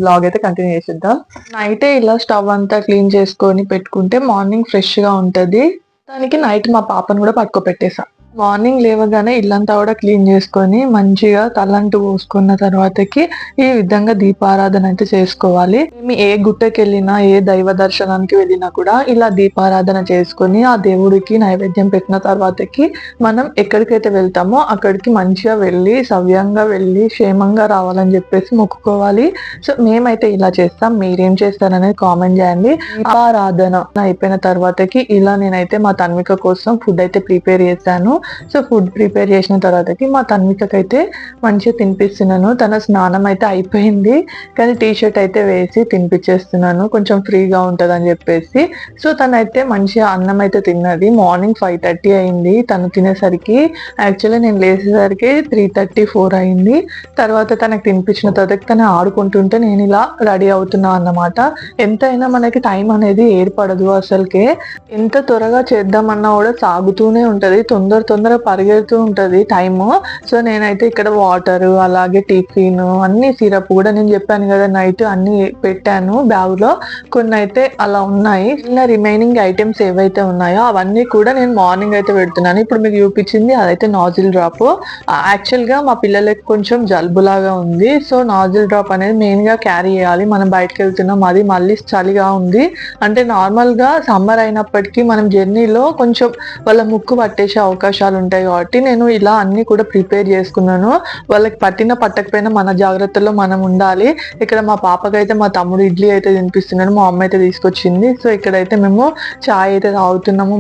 Speaker 1: వ్లాగ్ అయితే కంటిన్యూ చేసిద్దాం. నైటే ఇలా స్టవ్ అంతా క్లీన్ చేసుకొని పెట్టుకుంటే మార్నింగ్ ఫ్రెష్ గా ఉంటది. దానికి నైట్ మా పాపను కూడా పట్టుకోపెట్టేసా. మార్నింగ్ లేవగానే ఇల్లంతా కూడా క్లీన్ చేసుకొని మంచిగా తలంటు పోసుకున్న తర్వాతకి ఈ విధంగా దీపారాధన అయితే చేసుకోవాలి. మేము ఏ గుట్టకి వెళ్ళినా, ఏ దైవ దర్శనానికి వెళ్ళినా కూడా ఇలా దీపారాధన చేసుకొని ఆ దేవుడికి నైవేద్యం పెట్టిన తర్వాతకి మనం ఎక్కడికైతే వెళ్తామో అక్కడికి మంచిగా వెళ్ళి సవ్యంగా వెళ్ళి క్షేమంగా రావాలని చెప్పేసి మొక్కుకోవాలి. సో మేమైతే ఇలా చేస్తాం, మీరేం చేస్తారనేది కామెంట్ చేయండి. దీపారాధన అయిపోయిన తర్వాతకి ఇలా నేనైతే మా తన్విక కోసం ఫుడ్ అయితే ప్రిపేర్ చేశాను. సో ఫుడ్ ప్రిపేర్ చేసిన తర్వాతకి మా తన్వికకి అయితే మంచిగా తినిపిస్తున్నాను. తన స్నానం అయితే అయిపోయింది, కానీ టీ షర్ట్ అయితే వేసి తినిపించేస్తున్నాను, కొంచెం ఫ్రీగా ఉంటుంది అని చెప్పేసి. సో తనైతే మంచిగా అన్నం అయితే తిన్నది. మార్నింగ్ 5:30 అయింది తను తినేసరికి. యాక్చువల్లీ నేను లేచేసరికి 3:34 అయింది. తర్వాత తనకు తినిపించిన తర్వాత తను ఆడుకుంటుంటే నేను ఇలా రెడీ అవుతున్నా అన్నమాట. ఎంతైనా మనకి టైం అనేది ఏర్పడదు అసలుకే, ఎంత త్వరగా చేద్దామన్నా కూడా సాగుతూనే ఉంటది, తొందరగా పరిగెడుతూ ఉంటది టైము. సో నేనైతే ఇక్కడ వాటర్, అలాగే టిఫిన్, అన్ని సిరప్ కూడా నేను చెప్పాను కదా నైట్ అన్ని పెట్టాను బ్యాగ్ లో. కొన్ని అయితే అలా ఉన్నాయి. ఇలా రిమైనింగ్ ఐటమ్స్ ఏవైతే ఉన్నాయో అవన్నీ కూడా నేను మార్నింగ్ అయితే పెడుతున్నాను. ఇప్పుడు మీకు చూపించింది అదైతే నాజిల్ డ్రాప్. యాక్చువల్ గా మా పిల్లలకి కొంచెం జలుబులాగా ఉంది, సో నాజిల్ డ్రాప్ అనేది మెయిన్ గా క్యారీ చేయాలి. మనం బయటకు వెళ్తున్నాం, అది మళ్ళీ చలిగా ఉంది అంటే నార్మల్ గా సమ్మర్ అయినప్పటికీ మనం జర్నీలో కొంచెం వాళ్ళ ముక్కు పట్టేసే అవకాశాలు ఉంటాయి కాబట్టి నేను ఇలా అన్ని కూడా ప్రిపేర్ చేసుకున్నాను. వాళ్ళకి పట్టకపోయినా మన జాగ్రత్తలో మనం ఉండాలి. ఇక్కడ మా పాపకైతే మా తమ్ముడు ఇడ్లీ అయితే తినిపిస్తున్నాడు, మా అమ్మ అయితే తీసుకొచ్చింది. సో ఇక్కడైతే మేము చాయ్ అయితే తాగుతున్నాము.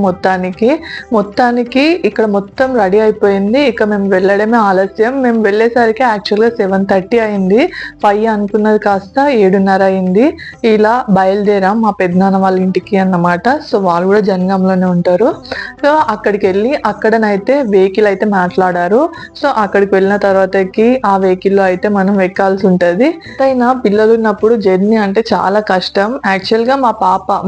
Speaker 1: మొత్తానికి ఇక్కడ మొత్తం రెడీ అయిపోయింది. ఇక మేము వెళ్ళడమే ఆలస్యం. మేము వెళ్ళేసరికి యాక్చువల్గా 7:30 అయింది, 5 అనుకున్నది కాస్త 7:30 అయింది. ఇలా బయలుదేరాం మా పెద్దనాన్న వాళ్ళ ఇంటికి అన్నమాట. సో వాళ్ళు కూడా జనగాంలోనే ఉంటారు. సో అక్కడికి వెళ్ళి అక్కడనైతే వెహికల్ అయితే మాట్లాడారు. సో అక్కడికి వెళ్ళిన తర్వాతకి ఆ వెహికల్ లో అయితే మనం ఎక్కాల్సి ఉంటది. అయినా పిల్లలు ఉన్నప్పుడు జర్నీ అంటే చాలా కష్టం. యాక్చువల్ గా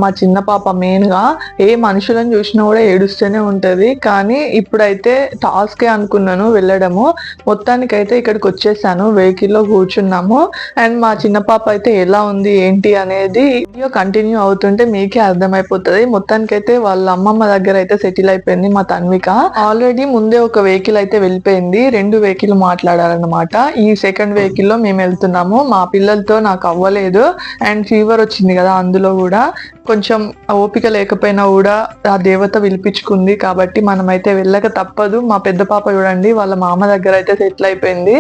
Speaker 1: మా చిన్న పాప మెయిన్ గా ఏ మనుషులను చూసినా కూడా ఏడుస్తూనే ఉంటది, కానీ ఇప్పుడైతే టాస్కే అనుకున్నాను వెళ్ళడము. మొత్తానికైతే ఇక్కడికి వచ్చేసాను, వెహికల్ లో కూర్చున్నాము. అండ్ మా చిన్న పాప అయితే ఎలా ఉంది ఏంటి అనేది వీడియో కంటిన్యూ అవుతుంటే మీకే అర్థమైపోతుంది. మొత్తానికైతే వాళ్ళ అమ్మమ్మ దగ్గర అయితే సెటిల్ అయిపోయింది మా తన్విక. ఆల్రెడీ ముందే ఒక వెహికల్ అయితే వెళ్ళిపోయింది, 2 వెహికల్ మాట్లాడారనమాట. ఈ సెకండ్ వెహికల్ లో మేము వెళ్తున్నాము. మా పిల్లలతో నాకు అవ్వలేదు, అండ్ ఫీవర్ వచ్చింది కదా, అందులో కూడా కొంచెం ఓపిక లేకపోయినా కూడా ఆ దేవత పిలిపించుకుంది కాబట్టి మనమైతే వెళ్ళక తప్పదు. మా పెద్ద పాప చూడండి వాళ్ళ మామ దగ్గర అయితే సెటిల్ అయిపోయింది.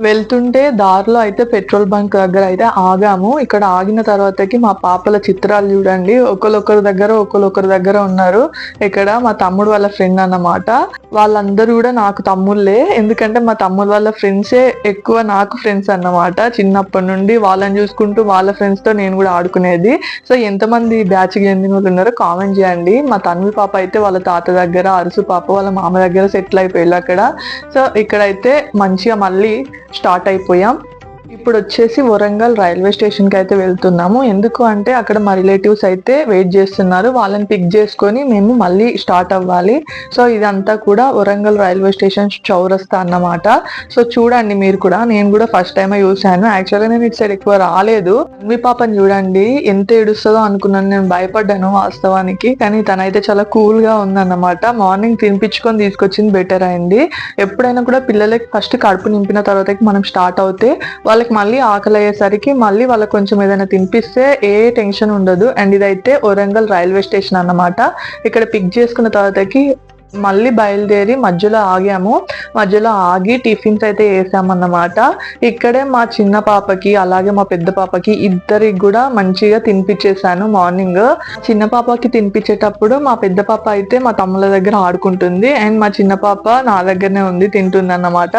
Speaker 1: వెళ్తుంటే దారిలో అయితే పెట్రోల్ బంక్ దగ్గర అయితే ఆగాము. ఇక్కడ ఆగిన తర్వాతకి మా పాపల చిత్రాలు చూడండి, ఒకరొకరి దగ్గర ఉన్నారు. ఇక్కడ మా తమ్ముడు వాళ్ళ ఫ్రెండ్ అన్నమాట. వాళ్ళందరూ కూడా నాకు తమ్ముళ్ళే, ఎందుకంటే మా తమ్ముడు వాళ్ళ ఫ్రెండ్సే ఎక్కువ నాకు ఫ్రెండ్స్ అన్నమాట. చిన్నప్పటి నుండి వాళ్ళని చూసుకుంటూ వాళ్ళ ఫ్రెండ్స్ తో నేను కూడా ఆడుకునేది. సో ఎంతమంది బ్యాచ్ కి చెందిన వాళ్ళు ఉన్నారో కామెంట్ చేయండి. మా తన్వి పాప అయితే వాళ్ళ తాత దగ్గర, అరుసు పాప వాళ్ళ మామ దగ్గర సెటిల్ అయిపోయారు అక్కడ. సో ఇక్కడైతే మంచిగా మళ్ళీ స్టార్ట్ అయిపోయాం. ఇప్పుడు వచ్చేసి వరంగల్ రైల్వే స్టేషన్ కి అయితే వెళ్తున్నాము. ఎందుకు అంటే అక్కడ మా రిలేటివ్స్ అయితే వెయిట్ చేస్తున్నారు. వాళ్ళని పిక్ చేసుకొని మేము మళ్ళీ స్టార్ట్ అవ్వాలి. సో ఇదంతా కూడా వరంగల్ రైల్వే స్టేషన్ చౌరస్తా అన్నమాట. సో చూడండి మీరు కూడా, నేను కూడా ఫస్ట్ టైం చూసాను. యాక్చువల్గా నేను ఇటు సైడ్ ఎక్కువ రాలేదు. మీ పాపని చూడండి ఎంత ఏడుస్తుందో అనుకున్నాను, నేను భయపడ్డాను వాస్తవానికి. కానీ తనైతే చాలా కూల్ గా ఉందన్నమాట. మార్నింగ్ తినిపించుకొని తీసుకొచ్చింది బెటర్ అయింది. ఎప్పుడైనా కూడా పిల్లలకి ఫస్ట్ కడుపు నింపిన తర్వాత మనం స్టార్ట్ అవుతే వాళ్ళకి మళ్ళీ ఆకలి అయ్యేసరికి మళ్ళీ వాళ్ళకి కొంచెం ఏదైనా తినిపిస్తే ఏ టెన్షన్ ఉండదు. అండ్ ఇదైతే వరంగల్ రైల్వే స్టేషన్ అన్నమాట. ఇక్కడ పిక్ చేసుకున్న తర్వాతకి మళ్ళీ బయలుదేరి మధ్యలో ఆగాము. మధ్యలో ఆగి టిఫిన్స్ అయితే వేసామన్నమాట. ఇక్కడే మా చిన్న పాపకి అలాగే మా పెద్ద పాపకి ఇద్దరికి కూడా మంచిగా తినిపించేసాను మార్నింగ్. చిన్న పాపకి తినిపించేటప్పుడు మా పెద్ద పాప అయితే మా తమ్ముల దగ్గర ఆడుకుంటుంది అండ్ మా చిన్న పాప నా దగ్గరనే ఉంది తింటుంది అన్నమాట.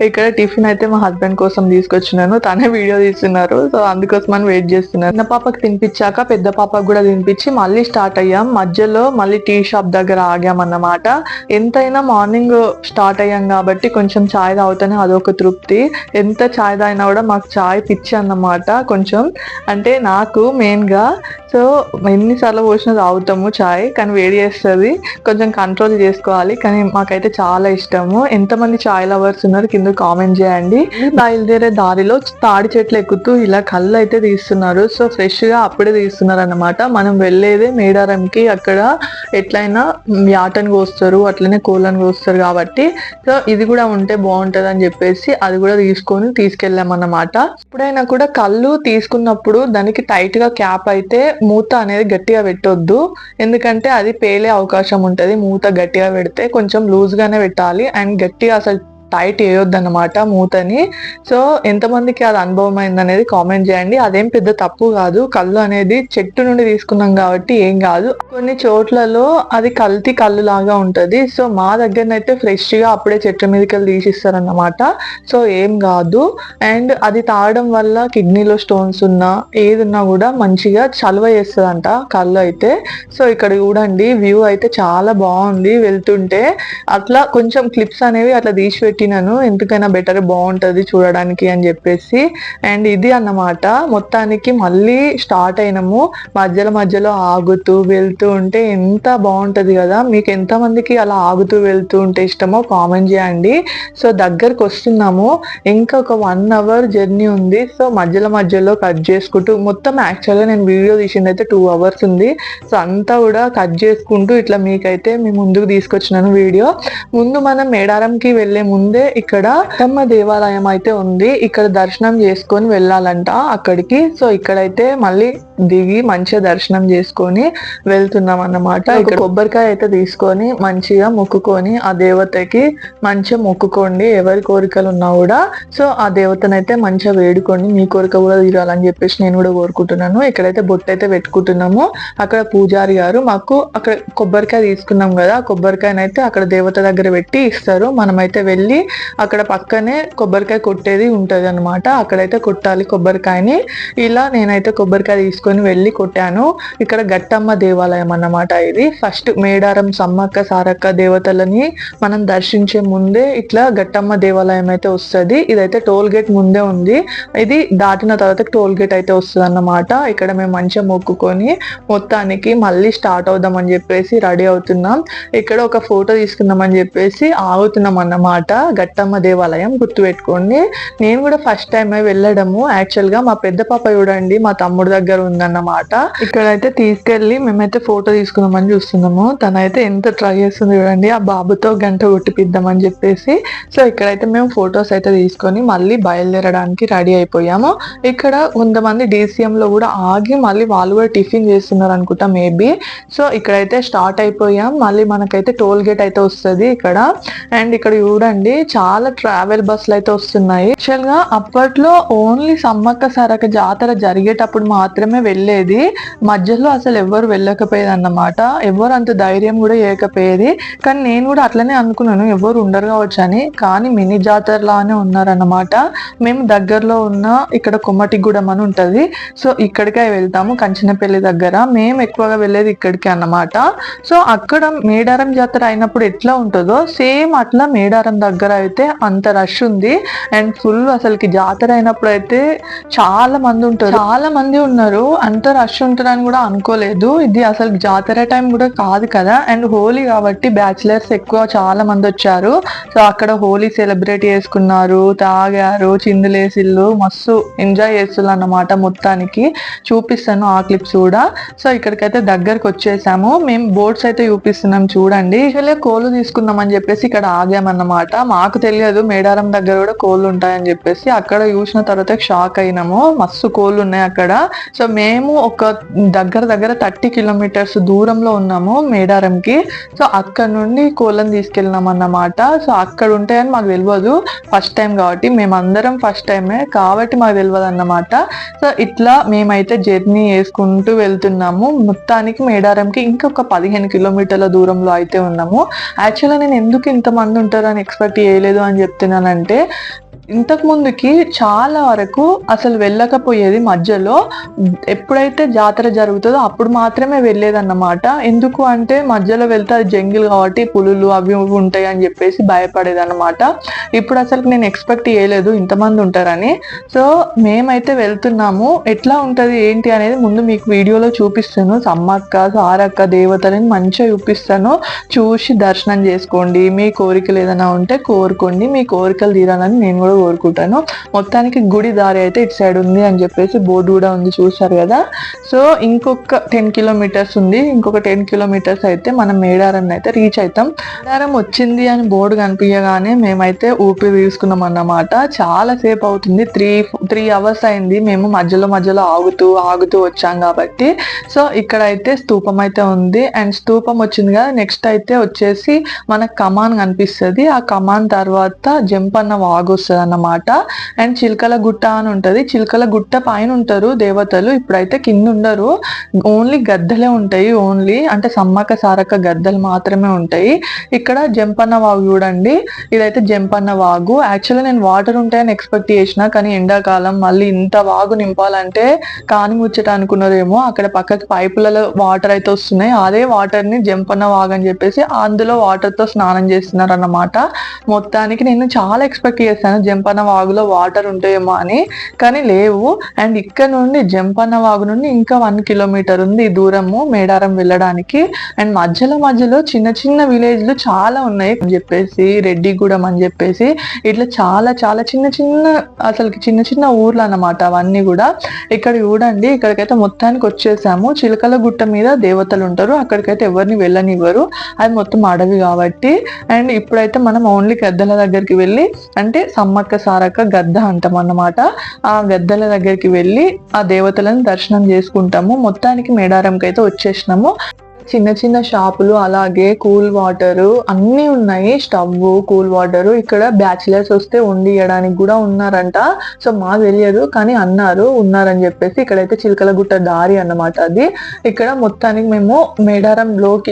Speaker 1: ఇక్కడ టిఫిన్ అయితే మా హస్బెండ్ కోసం తీసుకొచ్చినాను, తనే వీడియో తీస్తున్నారు. సో అందుకోసం అని వెయిట్ చేస్తున్నారు. చిన్న పాపకి తినిపించాక పెద్ద పాపకు కూడా తినిపించి మళ్ళీ స్టార్ట్ అయ్యాం. మధ్యలో మళ్ళీ టీ షాప్ దగ్గర ఆగామన్నమాట. ఎంతైనా మార్నింగ్ స్టార్ట్ అయ్యాం కాబట్టి కొంచెం చాయ్ తాగుతానే అదొక తృప్తి. ఎంత చాయ్ తాగినా కూడా మాకు చాయ్ పిచ్చి అన్నమాట కొంచెం, అంటే నాకు మెయిన్గా. సో ఎన్నిసార్లు పోసినా తాగుతాము చాయ్, కానీ వేడి చేస్తుంది, కొంచెం కంట్రోల్ చేసుకోవాలి. కానీ మాకైతే చాలా ఇష్టము. ఎంతమంది చాయ్ లవర్స్ ఉన్నారు కింద కామెంట్ చేయండి. బయలుదేరే దారిలో తాడి చెట్లు ఎక్కుతూ ఇలా కళ్ళు అయితే తీస్తున్నారు. సో ఫ్రెష్ గా అప్పుడే తీస్తున్నారు అన్నమాట. మనం వెళ్ళేదే మేడారంకి, అక్కడ ఎట్లయినా యాటని కోస్తారు, అట్లనే కోళ్ళని కోస్తారు కాబట్టి సో ఇది కూడా ఉంటే బాగుంటది అని చెప్పేసి అది కూడా తీసుకెళ్ళామన్నమాట. ఎప్పుడైనా కూడా కళ్ళు తీసుకున్నప్పుడు దానికి టైట్ గా క్యాప్ అయితే మూత అనేది గట్టిగా పెట్టొద్దు, ఎందుకంటే అది పేలే అవకాశం ఉంటది. మూత గట్టిగా పెడితే కొంచెం లూజ్ గానే పెట్టాలి అండ్ గట్టిగా అసలు టైట్ వేయొద్దు అన్నమాట మూతని. సో ఎంతమందికి అది అనుభవం అయింది అనేది కామెంట్ చేయండి. అదేం పెద్ద తప్పు కాదు, కళ్ళు అనేది చెట్టు నుండి తీసుకున్నాం కాబట్టి ఏం కాదు. కొన్ని చోట్లలో అది కల్తీ కళ్ళు లాగా ఉంటది. సో మా దగ్గరనైతే ఫ్రెష్ గా అప్పుడే చెట్టు మీదకి వెళ్ళి తీసిస్తారన్నమాట. సో ఏం కాదు. అండ్ అది తాగడం వల్ల కిడ్నీలో స్టోన్స్ ఉన్నా ఏది ఉన్నా కూడా మంచిగా చలువ చేస్తుందంట కళ్ళు అయితే. సో ఇక్కడ చూడండి వ్యూ అయితే చాలా బాగుంది. వెళ్తుంటే అట్లా కొంచెం క్లిప్స్ అనేవి అట్లా తీసి పెట్టినాను, ఎందుకైనా బెటర్ బాగుంటది చూడడానికి అని చెప్పేసి. అండ్ ఇది అన్నమాట. మొత్తానికి మళ్ళీ స్టార్ట్ అయినాము. మధ్యలో ఆగుతూ వెళ్తూ ఉంటే ఎంత బాగుంటది కదా. మీకు ఎంత మందికి అలా ఆగుతూ వెళ్తూ ఉంటే ఇష్టమో కామెంట్ చేయండి. సో దగ్గరకు వస్తున్నాము, ఇంకా ఒక 1 hour జర్నీ ఉంది. సో మధ్యలో కట్ చేసుకుంటూ మొత్తం యాక్చువల్గా నేను వీడియో తీసింది అయితే 2 hours ఉంది. సో అంతా కూడా కట్ చేసుకుంటూ ఇట్లా మీకైతే మీ ముందుకు తీసుకొచ్చినాను వీడియో. ముందు మనం మేడారంకి వెళ్లే ముందే ఇక్కడ అక్కమ్మ దేవాలయం అయితే ఉంది, ఇక్కడ దర్శనం చేసుకొని వెళ్ళాలంట అక్కడికి. సో ఇక్కడైతే మళ్ళీ దిగి మంచిగా దర్శనం చేసుకొని వెళ్తున్నాం అన్నమాట. ఇక్కడ కొబ్బరికాయ అయితే తీసుకొని మంచిగా మొక్కుకొని ఆ దేవతకి మంచిగా మొక్కుకోండి, ఎవరి కోరికలు ఉన్నా కూడా. సో ఆ దేవతనైతే మంచిగా వేడుకోండి, మీ కోరిక కూడా తీరాలని చెప్పేసి నేను కూడా కోరుకుంటున్నాను. ఇక్కడైతే బొట్టు అయితే పెట్టుకుంటున్నాము. అక్కడ పూజారి గారు మాకు అక్కడ కొబ్బరికాయ తీసుకున్నాం కదా, కొబ్బరికాయనైతే అక్కడ దేవత దగ్గర పెట్టి ఇస్తారు. మనమైతే వెళ్ళి అక్కడ పక్కనే కొబ్బరికాయ కొట్టేది ఉంటది అనమాట, అక్కడైతే కొట్టాలి కొబ్బరికాయని. ఇలా నేనైతే కొబ్బరికాయ తీసుకొని వెళ్ళి కొట్టాను. ఇక్కడ గట్టమ్మ దేవాలయం అన్నమాట. ఇది ఫస్ట్ మేడారం సమ్మక్క సారక్క దేవతలని మనం దర్శించే ముందే ఇట్లా గట్టమ్మ దేవాలయం అయితే వస్తుంది. ఇదైతే టోల్ గేట్ ముందే ఉంది, ఇది దాటిన తర్వాత టోల్ గేట్ అయితే వస్తుంది అన్నమాట. ఇక్కడ మేము మంచిగా మొక్కుకొని మొత్తానికి మళ్ళీ స్టార్ట్ అవుదాం అని చెప్పేసి రెడీ అవుతున్నాం. ఇక్కడ ఒక ఫోటో తీసుకుందాం అని చెప్పేసి ఆగుతున్నాం అన్నమాట. గట్టమ్మ దేవాలయం గుర్తుపెట్టుకోండి. నేను కూడా ఫస్ట్ టైం వెళ్ళడము. యాక్చువల్ గా మా పెద్ద పాప చూడండి మా తమ్ముడు దగ్గర ఉందన్నమాట. ఇక్కడైతే తీసుకెళ్లి మేమైతే ఫోటో తీసుకుందామని చూస్తున్నాము. తనైతే ఎంత ట్రై చేస్తుంది చూడండి, ఆ బాబుతో గంట కొట్టిపిద్దామని చెప్పేసి. సో ఇక్కడైతే మేము ఫొటోస్ అయితే తీసుకొని మళ్ళీ బయలుదేరడానికి రెడీ అయిపోయాము. ఇక్కడ కొంతమంది DCM లో కూడా ఆగి మళ్ళీ వాళ్ళు కూడా టిఫిన్ చేస్తున్నారు అనుకుంటా మేబీ. సో ఇక్కడైతే స్టార్ట్ అయిపోయాం. మళ్ళీ మనకైతే టోల్ గేట్ అయితే వస్తుంది ఇక్కడ. అండ్ ఇక్కడ చూడండి చాలా ట్రావెల్ బస్సులు అయితే వస్తున్నాయి. యాక్చువల్ గా అప్పట్లో ఓన్లీ సమ్మక్క సారక్క జాతర జరిగేటప్పుడు మాత్రమే వెళ్ళేది, మధ్యలో అసలు ఎవరు వెళ్ళకపోయేది అన్నమాట. ఎవరు అంత ధైర్యం కూడా చేయకపోయేది. కానీ నేను కూడా అట్లనే అనుకున్నాను ఎవరు ఉండరు కావచ్చు అని, కానీ మినీ జాతర లానే ఉన్నారన్నమాట. మేము దగ్గరలో ఉన్న ఇక్కడ కొమ్మటిగూడెం అని ఉంటది, సో ఇక్కడికే వెళ్తాము కంచనపల్లి దగ్గర. మేము ఎక్కువగా వెళ్ళేది ఇక్కడికి అన్నమాట. సో అక్కడ మేడారం జాతర అయినప్పుడు ఎట్లా ఉంటుందో సేమ్ అట్లా మేడారం దగ్గర దగ్గర అయితే అంత రష్ ఉంది. అండ్ ఫుల్ అసలుకి జాతర అయినప్పుడు అయితే చాలా మంది ఉన్నారు. అంత రష్ ఉంటారని కూడా అనుకోలేదు. ఇది అసలు జాతర టైం కూడా కాదు కదా, అండ్ హోలీ కాబట్టి బ్యాచిలర్స్ ఎక్కువ చాలా మంది వచ్చారు. సో అక్కడ హోలీ సెలబ్రేట్ చేసుకున్నారు, తాగారు, చిందులేసిళ్ళు, మస్తు ఎంజాయ్ చేస్తున్నారు అన్నమాట. మొత్తానికి చూపిస్తాను ఆ క్లిప్స్ కూడా. సో ఇక్కడికైతే దగ్గరకు వచ్చేసాము. మేము బోట్స్ అయితే చూపిస్తున్నాం చూడండి. ఇవాళ కోళ్ళు తీసుకుందాం అని చెప్పేసి ఇక్కడ ఆగామన్నమాట. మాకు తెలియదు మేడారం దగ్గర కూడా కోళ్ళు ఉంటాయని చెప్పేసి. అక్కడ చూసిన తర్వాత షాక్ అయినాము, మస్తు కోళ్ళు ఉన్నాయి అక్కడ. సో మేము ఒక దగ్గర 30 కిలోమీటర్స్ దూరంలో ఉన్నాము మేడారంకి. సో అక్కడ నుండి కోళ్ళని తీసుకెళ్ళినాం అన్నమాట. సో అక్కడ ఉంటాయని మాకు తెలియదు, ఫస్ట్ టైం కాబట్టి, మేమందరం ఫస్ట్ టైమే కాబట్టి మాకు తెలియదు అన్నమాట. సో ఇట్లా మేమైతే జర్నీ చేసుకుంటూ వెళ్తున్నాము. మొత్తానికి మేడారంకి ఇంకొక 15 కిలోమీటర్ల దూరంలో అయితే ఉన్నాము. యాక్చువల్గా నేను ఎందుకు ఇంతమంది ఉంటారని ఎక్స్పెక్ట్ చేయలేదు అని చెప్తున్నానంటే, ఇంతకు ముందుకి చాలా వరకు అసలు వెళ్ళకపోయేది. మధ్యలో ఎప్పుడైతే జాతర జరుగుతుందో అప్పుడు మాత్రమే వెళ్ళేదన్నమాట. ఎందుకు అంటే మధ్యలో వెళ్తే అది జంగిల్ కాబట్టి పులులు అవి ఉంటాయి అని చెప్పేసి భయపడేది అన్నమాట. ఇప్పుడు అసలు నేను ఎక్స్పెక్ట్ చేయలేదు ఇంతమంది ఉంటారని. సో మేమైతే వెళ్తున్నాము. ఎట్లా ఉంటది ఏంటి అనేది ముందు మీకు వీడియోలో చూపిస్తాను. సమ్మక్క సారక్క దేవతలని మంచిగా చూపిస్తాను, చూసి దర్శనం చేసుకోండి. మీ కోరికలు ఏదైనా ఉంటే కోరుకోండి, మీ కోరికలు తీరాలని నేను కూడా కోరుకుంటాను. మొత్తానికి గుడి దారి అయితే ఇటు సైడ్ ఉంది అని చెప్పేసి బోర్డు కూడా ఉంది, చూసారు కదా. సో ఇంకొక 10 కిలోమీటర్స్ ఉంది. ఇంకొక 10 కిలోమీటర్స్ అయితే మనం మేడారం అయితే రీచ్ అవుతాం. మేడారం వచ్చింది అని బోర్డు కనిపించగానే మేమైతే ఊపిరి తీసుకున్నాం అన్నమాట. చాలా సేపు అవుతుంది, 3 అవర్స్ అయింది. మేము మధ్యలో ఆగుతూ వచ్చాం కాబట్టి. సో ఇక్కడ అయితే స్తూపం అయితే ఉంది. అండ్ స్తూపం వచ్చింది కదా, నెక్స్ట్ అయితే వచ్చేసి మనకు కమాన్ కనిపిస్తుంది. ఆ కమాన్ తర్వాత జంపన్న వాగు వస్తుంది అన్నమాట. అండ్ చిలకల గుట్ట అని ఉంటది. చిలకల గుట్ట పైన ఉంటారు దేవతలు, ఇప్పుడైతే కింద ఉండరు. ఓన్లీ గద్దలే ఉంటాయి, ఓన్లీ అంటే సమ్మక్క సారక్క గద్దలు మాత్రమే ఉంటాయి. ఇక్కడ జంపన్న వాగు చూడండి, ఇదైతే జంపన్న వాగు. యాక్చువల్లీ నేను వాటర్ ఉంటాయని ఎక్స్పెక్ట్ చేసిన, కానీ ఎండాకాలం మళ్ళీ ఇంత వాగు నింపాలంటే కాని ముచ్చట అనుకున్నారేమో. అక్కడ పక్కకి పైపులలో వాటర్ అయితే వస్తున్నాయి, అదే వాటర్ ని జంపన్న వాగు అని చెప్పేసి అందులో వాటర్ తో స్నానం చేస్తున్నారు అన్నమాట. మొత్తానికి నేను చాలా ఎక్స్పెక్ట్ చేశాను జంపన్న వాగులో వాటర్ ఉంటాయేమో అని, కానీ లేవు. అండ్ ఇక్కడ నుండి జంపన్న వాగు నుండి ఇంకా 1 కిలోమీటర్ ఉంది దూరము మేడారం వెళ్ళడానికి. అండ్ మధ్యలో చిన్న విలేజ్లు చాలా ఉన్నాయి అని చెప్పేసి, రెడ్డిగూడెం అని చెప్పేసి, ఇట్లా చాలా అసలుకి చిన్న ఊర్లు అన్నమాట అవన్నీ కూడా. ఇక్కడ చూడండి, ఇక్కడికైతే మొత్తానికి వచ్చేసాము. చిలకల గుట్ట మీద దేవతలు ఉంటారు, అక్కడికైతే ఎవరిని వెళ్ళనివ్వరు, అది మొత్తం అడవి కాబట్టి. అండ్ ఇప్పుడైతే మనం ఓన్లీ గద్దల దగ్గరికి వెళ్ళి, అంటే సమ్మక్క సారక్క గద్ద అంటాం అన్నమాట, ఆ గద్దల దగ్గరికి వెళ్ళి ఆ దేవతలను దర్శనం చేసుకుంటాము. మొత్తానికి మేడారంకి అయితే వచ్చేసినాము. చిన్న షాపులు, అలాగే కూల్ వాటర్ అన్ని ఉన్నాయి. Stove, cool water. ఇక్కడ బ్యాచిలర్స్ వస్తే వండియడానికి కూడా ఉన్నారంట. సో మాకు తెలియదు కానీ ఉన్నారని చెప్పేసి. ఇక్కడైతే చిలకల గుట్ట దారి అన్నమాట అది. ఇక్కడ మొత్తానికి మేము మేడారం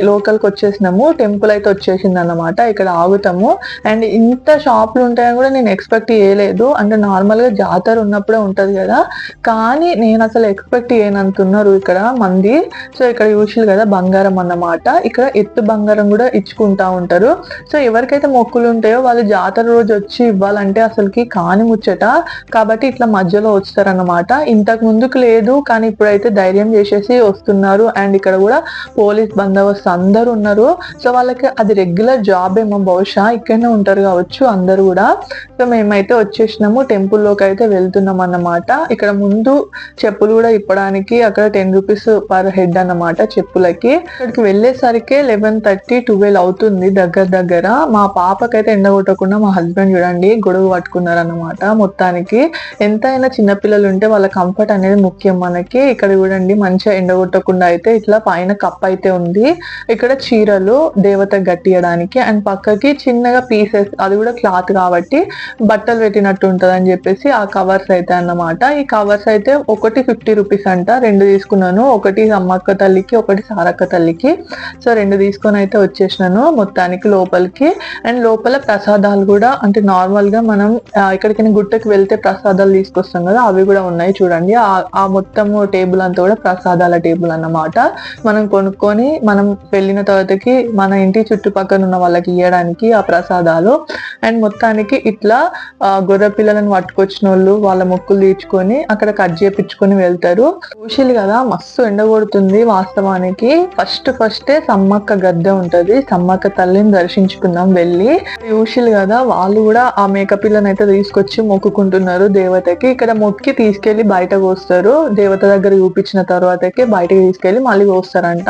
Speaker 1: లోకల్కి వచ్చేసినాము. టెంపుల్ అయితే వచ్చేసింది అన్నమాట. ఇక్కడ ఆగుతాము. అండ్ ఇంత షాపులు ఉంటాయని కూడా నేను ఎక్స్పెక్ట్ చేయలేదు. అంటే నార్మల్ గా జాతర ఉన్నప్పుడే ఉంటది కదా, కానీ నేను అసలు ఎక్స్పెక్ట్ చేయనంతున్నారు ఇక్కడ మంది. సో ఇక్కడ చూసి కదా బంగారం అన్నమాట. ఇక్కడ ఎత్తు బంగారం కూడా ఇచ్చుకుంటా ఉంటారు. సో ఎవరికైతే మొక్కులు ఉంటాయో వాళ్ళు జాతర రోజు వచ్చి ఇవ్వాలంటే అసలుకి కాని ముచ్చట, కాబట్టి ఇట్లా మధ్యలో వస్తారన్నమాట. ఇంతకు ముందుకు లేదు, కానీ ఇప్పుడైతే ధైర్యం చేసేసి వస్తున్నారు. అండ్ ఇక్కడ కూడా పోలీస్ బందోబస్తు అందరూ ఉన్నారు. సో వాళ్ళకి అది రెగ్యులర్ జాబ్ ఏమో, బహుశా ఇక్కడనే ఉంటారు కావచ్చు అందరు కూడా. సో మేమైతే వచ్చేసినాము, టెంపుల్ లోకి అయితే వెళ్తున్నాం అన్నమాట. ఇక్కడ ముందు చెప్పులు కూడా ఇప్పడానికి అక్కడ 10 రూపీస్ పర్ హెడ్ అన్నమాట చెప్పులకి. ఇక్కడికి వెళ్ళేసరికి 11:30, 12 అవుతుంది దగ్గర. మా పాపకైతే ఎండ కొట్టకుండా మా హస్బెండ్ చూడండి గొడుగు పట్టుకున్నారు అన్నమాట. మొత్తానికి ఎంతైనా చిన్నపిల్లలు ఉంటే వాళ్ళ కంఫర్ట్ అనేది ముఖ్యం మనకి. ఇక్కడ చూడండి మంచిగా ఎండ కొట్టకుండా అయితే ఇట్లా పైన కప్ అయితే ఉంది. ఇక్కడ చీరలు దేవత గట్టియడానికి, అండ్ పక్కకి చిన్నగా పీసెస్, అది కూడా క్లాత్ కాబట్టి బట్టలు పెట్టినట్టు ఉంటది అని చెప్పేసి ఆ కవర్స్ అయితే అన్నమాట. ఈ కవర్స్ అయితే ఒకటి 50 రూపీస్ అంట. 2 తీసుకున్నాను, ఒకటి సమ్మక్క తల్లికి, ఒకటి సారక్క తల్లికి. తల్లికి. సో 2 తీసుకొని అయితే వచ్చేసినాను మొత్తానికి లోపలికి. అండ్ లోపల ప్రసాదాలు కూడా అంటే నార్మల్ గా మనం ఎక్కడికైనా గుట్టకి వెళ్తే ప్రసాదాలు తీసుకొస్తాం కదా, అవి కూడా ఉన్నాయి చూడండి. ఆ మొత్తం టేబుల్ అంతా కూడా ప్రసాదాల టేబుల్ అన్నమాట. మనం కొనుక్కొని మనం వెళ్ళిన తర్వాతకి మన ఇంటి చుట్టుపక్కల ఉన్న వాళ్ళకి ఇవ్వడానికి ఆ ప్రసాదాలు. అండ్ మొత్తానికి ఇట్లా గొర్రె పిల్లలను పట్టుకొచ్చిన వాళ్ళు వాళ్ళ మొక్కులు తీర్చుకొని అక్కడ కట్ చేపించుకొని వెళ్తారు. ఊషిలు కదా, మస్తు ఎండ కొడుతుంది వాస్తవానికి. ఫస్టే సమ్మక్క గద్దె ఉంటది, సమ్మక్క తల్లిని దర్శించుకుందాం వెళ్ళి. ఊషిలు కదా, వాళ్ళు కూడా ఆ మేక పిల్లని అయితే తీసుకొచ్చి మొక్కుకుంటున్నారు దేవతకి. ఇక్కడ మొక్కి తీసుకెళ్లి బయట కోస్తారు. దేవత దగ్గర చూపించిన తర్వాతకి బయటకి తీసుకెళ్లి మళ్ళీ కోస్తారంట.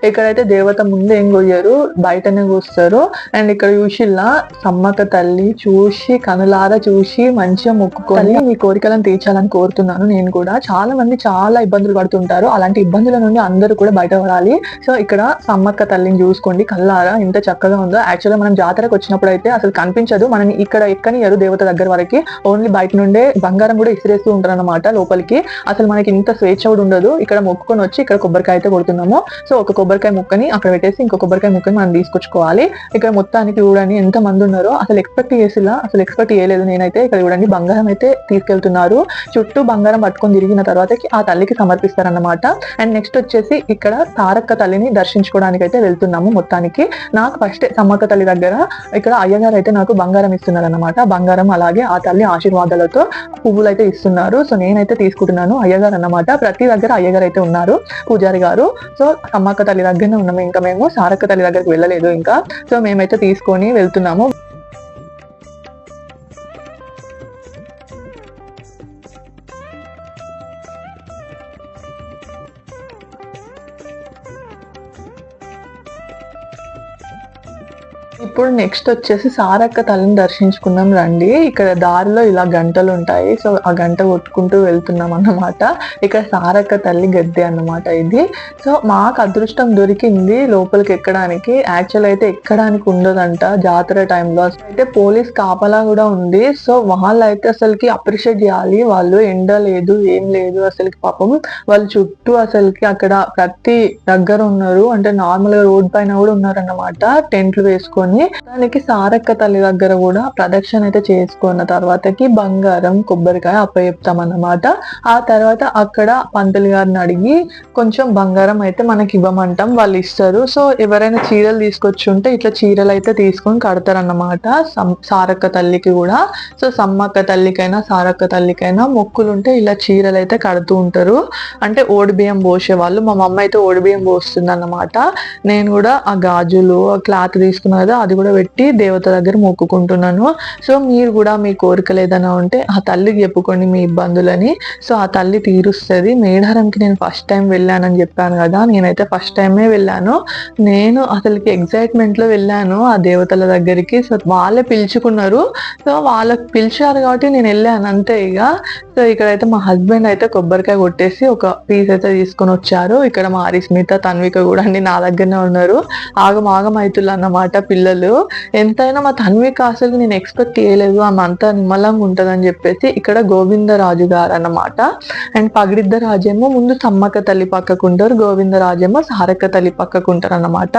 Speaker 1: ఇక్కడైతే దేవత ముందు ఏం కొయ్యరు, బయటనే కోస్తారు. అండ్ ఇక్కడ యూషిల్లా సమ్మక్క తల్లి చూసి కనులారా చూసి మంచిగా మొక్కుకొని మీ కోరికలను తీర్చాలని కోరుతున్నాను. నేను కూడా చాలా మంది చాలా ఇబ్బందులు పడుతుంటారు, అలాంటి ఇబ్బందుల నుండి అందరూ కూడా బయటపడాలి. సో ఇక్కడ సమ్మక్క తల్లిని చూసుకోండి కళ్ళారా ఎంత చక్కగా ఉందో. యాక్చువల్గా మనం జాతరకు వచ్చినప్పుడు అయితే అసలు కనిపించదు, మనం ఇక్కడ ఎక్కనియరు దేవత దగ్గర వరకు. ఓన్లీ బయట నుండే బంగారం కూడా ఇసిరేస్తూ ఉంటారు అనమాట లోపలికి. అసలు మనకి ఇంత స్వేచ్ఛ కూడా ఉండదు. ఇక్కడ మొక్కుకొని వచ్చి ఇక్కడ కొబ్బరికాయ అయితే కొడుతున్నాము. సో ఒక కొబ్బరికాయ ముక్కని అక్కడ పెట్టేసి ఇంకో కొబ్బరికాయ ముక్కని మనం తీసుకొచ్చుకోవాలి. ఇక్కడ మొత్తానికి చూడండి ఎంత మంది ఉన్నారో, అసలు ఎక్స్పెక్ట్ చేయలేదు నేనైతే. ఇక్కడ చూడండి బంగారం అయితే తీసుకెళ్తున్నారు, చుట్టూ బంగారం పట్టుకొని తిరిగిన తర్వాత ఆ తల్లికి సమర్పిస్తారన్నమాట. అండ్ నెక్స్ట్ వచ్చేసి ఇక్కడ సారక్క తల్లిని దర్శించుకోవడానికి అయితే వెళ్తున్నాము. మొత్తానికి నాకు ఫస్ట్ సమ్మక్క తల్లి దగ్గర ఇక్కడ అయ్యగారు అయితే నాకు బంగారం ఇస్తున్నారు అన్నమాట. బంగారం అలాగే ఆ తల్లి ఆశీర్వాదాలతో పువ్వులు అయితే ఇస్తున్నారు. సో నేనైతే తీసుకుంటున్నాను. అయ్యగారు అన్నమాట, ప్రతి దగ్గర అయ్యగారు అయితే ఉన్నారు, పూజారి గారు. సో సమ్మక్క తల్లి దగ్గరనే ఉన్నాము, ఇంకా మేము సారక్క తల్లి దగ్గరికి వెళ్ళలేదు ఇంకా. సో మేమైతే తీసుకొని వెళ్తున్నాము. ఇప్పుడు నెక్స్ట్ వచ్చేసి సారక్క తల్లిని దర్శించుకుందాం రండి. ఇక్కడ దారిలో ఇలా గంటలు ఉంటాయి, సో ఆ గంట కొట్టుకుంటూ వెళ్తున్నాం అన్నమాట. ఇక్కడ సారక్క తల్లి గద్దె అన్నమాట ఇది. సో మాకు అదృష్టం దొరికింది లోపలికి ఎక్కడానికి. యాక్చువల్ అయితే ఎక్కడానికి ఉండదంట జాతర టైంలో. అయితే పోలీస్ కాపలా కూడా ఉంది. సో వాళ్ళు అయితే అసలుకి అప్రిషియేట్ చేయాలి. వాళ్ళు ఎండ లేదు ఏం లేదు అసలుకి, పాపం వాళ్ళు చుట్టూ అసలుకి అక్కడ ప్రతి దగ్గర ఉన్నారు. అంటే నార్మల్ గా రోడ్ పైన కూడా ఉన్నారు అన్నమాట, టెంట్లు వేసుకొని. దానికి సారక్క తల్లి దగ్గర కూడా ప్రదక్షిణ అయితే చేసుకున్న తర్వాతకి బంగారం కొబ్బరికాయ అప్పచెప్తామన్నమాట. ఆ తర్వాత అక్కడ పంతులు గారిని అడిగి కొంచెం బంగారం అయితే మనకి ఇవ్వమంటాం, వాళ్ళు ఇస్తారు. సో ఎవరైనా చీరలు తీసుకొచ్చి ఉంటే ఇట్లా చీరలు అయితే తీసుకొని కడతారన్నమాట సారక్క తల్లికి కూడా. సో సమ్మక్క తల్లికైనా సారక్క తల్లికైనా మొక్కులు ఉంటే ఇలా చీరలు అయితే కడుతూ ఉంటారు. అంటే ఓడి బియ్యం పోసే వాళ్ళు, మా మమ్మ అయితే ఓడి బియ్యం పోస్తుంది అన్నమాట. నేను కూడా ఆ గాజులు ఆ క్లాత్ తీసుకున్నా కదా, అది కూడా పెట్టి దేవత దగ్గర మొక్కుకుంటున్నాను. సో మీరు కూడా మీ కోరికలు ఏదైనా ఉంటే ఆ తల్లికి చెప్పుకోండి మీ ఇబ్బందులని. సో ఆ తల్లి తీరుస్తుంది. మేడారంకి నేను ఫస్ట్ టైం వెళ్ళానని చెప్పాను కదా, నేనైతే ఫస్ట్ టైమే వెళ్ళాను. నేను అసలుకి ఎగ్జైట్మెంట్ లో వెళ్ళాను ఆ దేవతల దగ్గరికి. సో వాళ్ళే పిలుచుకున్నారు, సో వాళ్ళకి పిలిచారు కాబట్టి నేను వెళ్ళాను అంతే ఇక. సో ఇక్కడైతే మా హస్బెండ్ అయితే కొబ్బరికాయ కొట్టేసి ఒక పీస్ అయితే తీసుకొని వచ్చారు. ఇక్కడ మా హరిస్మిత తన్విక కూడా అండి నా దగ్గరనే ఉన్నారు. ఆగం అవుతులు అన్నమాట పిల్లలు. ఎంతైనా మా తన్విక అసలు నేను ఎక్స్పెక్ట్ చేయలేదు ఆమె అంతా నిమ్మలంగా ఉంటుందని చెప్పేసి. ఇక్కడ గోవిందరాజు గారు అన్నమాట. అండ్ పగిడిద్ద రాజేమో ముందు సమ్మక్క తల్లి పక్కకు ఉంటారు, గోవిందరాజేమో సారక్క తల్లి పక్కకు ఉంటారు అన్నమాట.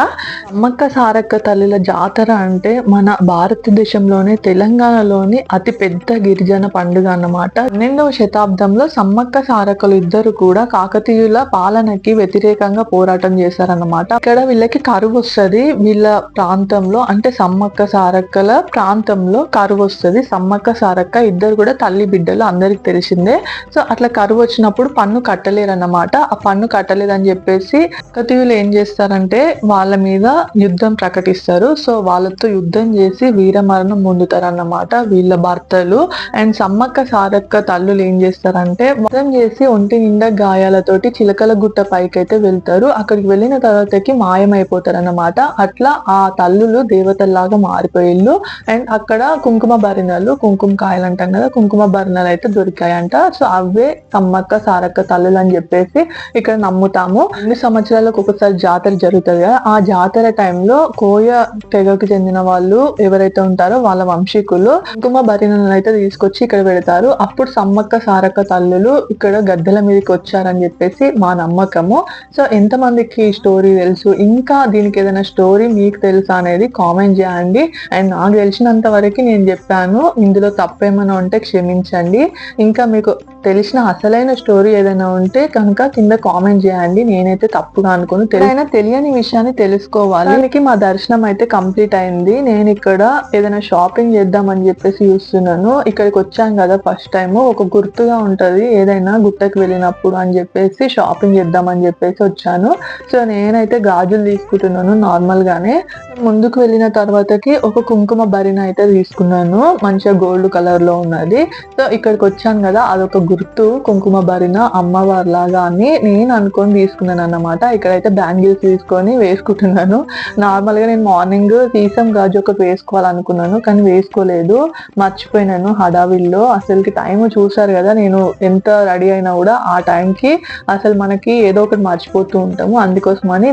Speaker 1: సమ్మక్క సారక్క తల్లిల జాతర అంటే మన భారతదేశంలోనే తెలంగాణలోని అతి పెద్ద గిరిజన పండుగ అన్నమాట. 12వ శతాబ్దంలో సమ్మక్క సారక్కలు ఇద్దరు కూడా కాకతీయుల పాలనకి వ్యతిరేకంగా పోరాటం చేశారన్నమాట. ఇక్కడ వీళ్ళకి కరువు వస్తుంది, వీళ్ళ ప్రాంతంలో అంటే సమ్మక్క సారక్కల ప్రాంతంలో కరువు వస్తుంది. సమ్మక్క సారక్క ఇద్దరు కూడా తల్లి బిడ్డలు, అందరికి తెలిసిందే. సో అట్లా కరువు వచ్చినప్పుడు పన్ను కట్టలేరు అన్నమాట. ఆ పన్ను కట్టలేదని చెప్పేసి కాకతీయులు ఏం చేస్తారంటే వాళ్ళ మీద యుద్ధం ప్రకటిస్తారు. సో వాళ్ళతో యుద్ధం చేసి వీరమరణం పొందుతారు అన్నమాట వీళ్ళ భర్తలు. అండ్ సమ్మక్క సారక్క తల్లులు ఏం చేస్తారంటే యుద్ధం చేసి ఒంటి నిండా గాయాలతోటి చిలకల గుట్ట పైకి అయితే వెళ్తారు. అక్కడికి వెళ్ళిన తర్వాతకి మాయమైపోతారు అన్నమాట. అట్లా ఆ తల్లులు దేవతల్లాగా మారిపోయిళ్ళు. అండ్ అక్కడ కుంకుమ భరిణలు, కుంకుమ కాయలు అంటాం కదా, కుంకుమ భరిణలు అయితే దొరికాయంట. సో అవే సమ్మక్క సారక్క తల్లులు అని చెప్పేసి ఇక్కడ నమ్ముతాము. 2 సంవత్సరాలకు ఒకసారి జాతర జరుగుతుంది కదా, ఆ జాతర టైంలో కోయ తెగకు చెందిన వాళ్ళు ఎవరైతే ఉంటారో వాళ్ళ వంశీకులు కుంకుమ భరిణలను అయితే తీసుకొచ్చి ఇక్కడ పెడతారు. అప్పుడు సమ్మక్క సారక్క తల్లులు ఇక్కడ గద్దెల మీదకి వచ్చారని చెప్పేసి మా నమ్మకము. సో ఎంతమందికి ఈ స్టోరీ తెలుసు, ఇంకా దీనికి ఏదైనా స్టోరీ మీకు తెలుసా అనేది కామెంట్ చేయండి. అండ్ నాకు తెలిసినంత వరకు నేను చెప్పాను, ఇందులో తప్పేమైనా ఉంటే క్షమించండి. ఇంకా మీకు తెలిసిన అసలైన స్టోరీ ఏదైనా ఉంటే కనుక కింద కామెంట్ చేయండి. నేనైతే తప్పుగా అనుకుని తెలియని విషయాన్ని తెలుసుకోవాలి. దానికి మా దర్శనం అయితే కంప్లీట్ అయింది. నేను ఇక్కడ ఏదైనా షాపింగ్ చేద్దామని చెప్పేసి చూస్తున్నాను. ఇక్కడికి వచ్చాను కదా ఫస్ట్ టైం, ఒక గుర్తుగా ఉంటది ఏదైనా గుట్టకి వెళ్ళినప్పుడు అని చెప్పేసి షాపింగ్ చేద్దామని చెప్పేసి వచ్చాను. సో నేనైతే గాజులు తీసుకుంటున్నాను నార్మల్ గానే. ముందుకు వెళ్ళిన తర్వాతకి ఒక కుంకుమ భరిణ అయితే తీసుకున్నాను, మంచిగా గోల్డ్ కలర్ లో ఉన్నది. సో ఇక్కడికి వచ్చాను కదా, అదొక గుర్తు, కుంకుమ భరిణ అమ్మవారి లాగా అని నేను అనుకొని తీసుకున్నాను అన్నమాట. ఇక్కడైతే బ్యాంగిల్స్ తీసుకొని వేసుకుంటున్నాను. నార్మల్ గా నేను మార్నింగ్ సీసం గాజు ఒకటి వేసుకోవాలనుకున్నాను కానీ వేసుకోలేదు, మర్చిపోయినాను హడావిల్లో. అసలుకి టైం చూసారు కదా, నేను ఎంత రెడీ అయినా కూడా ఆ టైంకి అసలు మనకి ఏదో ఒకటి మర్చిపోతూ ఉంటాము. అందుకోసమని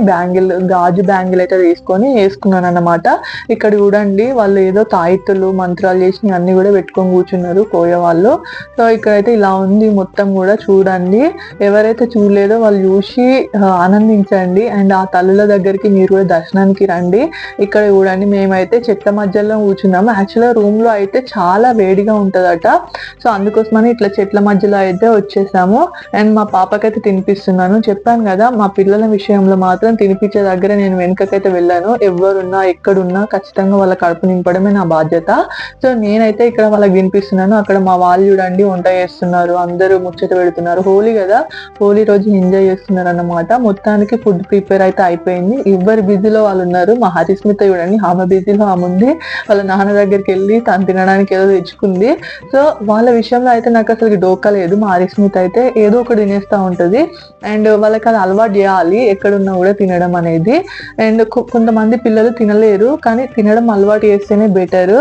Speaker 1: గాజు బ్యాంగిల్ అయితే తీసుకొని వేసుకున్నాను అన్నమాట. ఇక్కడ చూడండి వాళ్ళు ఏదో తాయిత్తులు మంత్రాలు చేసి అన్ని కూడా పెట్టుకొని కూర్చున్నారు కోయ వాళ్ళు. సో ఇక్కడైతే ఇలా ఉంది మొత్తం కూడా, చూడండి. ఎవరైతే చూడలేదో వాళ్ళు చూసి ఆనందించండి. అండ్ ఆ తల్లుల దగ్గరికి మీరు కూడా దర్శనానికి రండి. ఇక్కడ చూడండి మేమైతే చెట్ల మధ్యలో కూర్చున్నాము. యాక్చువల్గా రూమ్ లో అయితే చాలా వేడిగా ఉంటదట. సో అందుకోసమని ఇట్లా చెట్ల మధ్యలో అయితే వచ్చేసాము. అండ్ మా పాపకైతే తినిపిస్తున్నాను. చెప్పాను కదా, మా పిల్లల విషయంలో మాత్రం తినిపించే దగ్గర నేను వెనుకకైతే వెళ్ళాను. ఎవరున్నా ఎక్కడున్నా ఖచ్చితంగా వాళ్ళ కడుపు నింపడమే నా బాధ్యత. సో నేనైతే ఇక్కడ వాళ్ళకి తినిపిస్తున్నాను. అక్కడ మా వాళ్ళు చూడండి వంట చేస్తున్నారు, అందరూ ముచ్చట పెడుతున్నారు. హోలీ కదా, హోలీ రోజు ఎంజాయ్ చేస్తున్నారు అన్నమాట. మొత్తానికి ఫుడ్ ప్రిపేర్ అయితే అయిపోయింది. ఎవరి బిజీలో వాళ్ళు ఉన్నారు. మా హరిస్మిత చూడండి, ఆమె బిజీలో ఆమె ఉంది. వాళ్ళ నాన్న దగ్గరికి వెళ్ళి తను తినడానికి ఏదో తెచ్చుకుంది. సో వాళ్ళ విషయంలో అయితే నాకు అసలు డోకా లేదు. మా హరిస్మిత అయితే ఏదో ఒకటి తినేస్తూ ఉంటుంది. అండ్ వాళ్ళకి అది అలవాటు చేయాలి, ఎక్కడున్నా కూడా తినడం అనేది. అండ్ కొంతమంది పిల్లలు తినలేరు, కానీ తినడం అలవాటు చేస్తేనే బెటర్.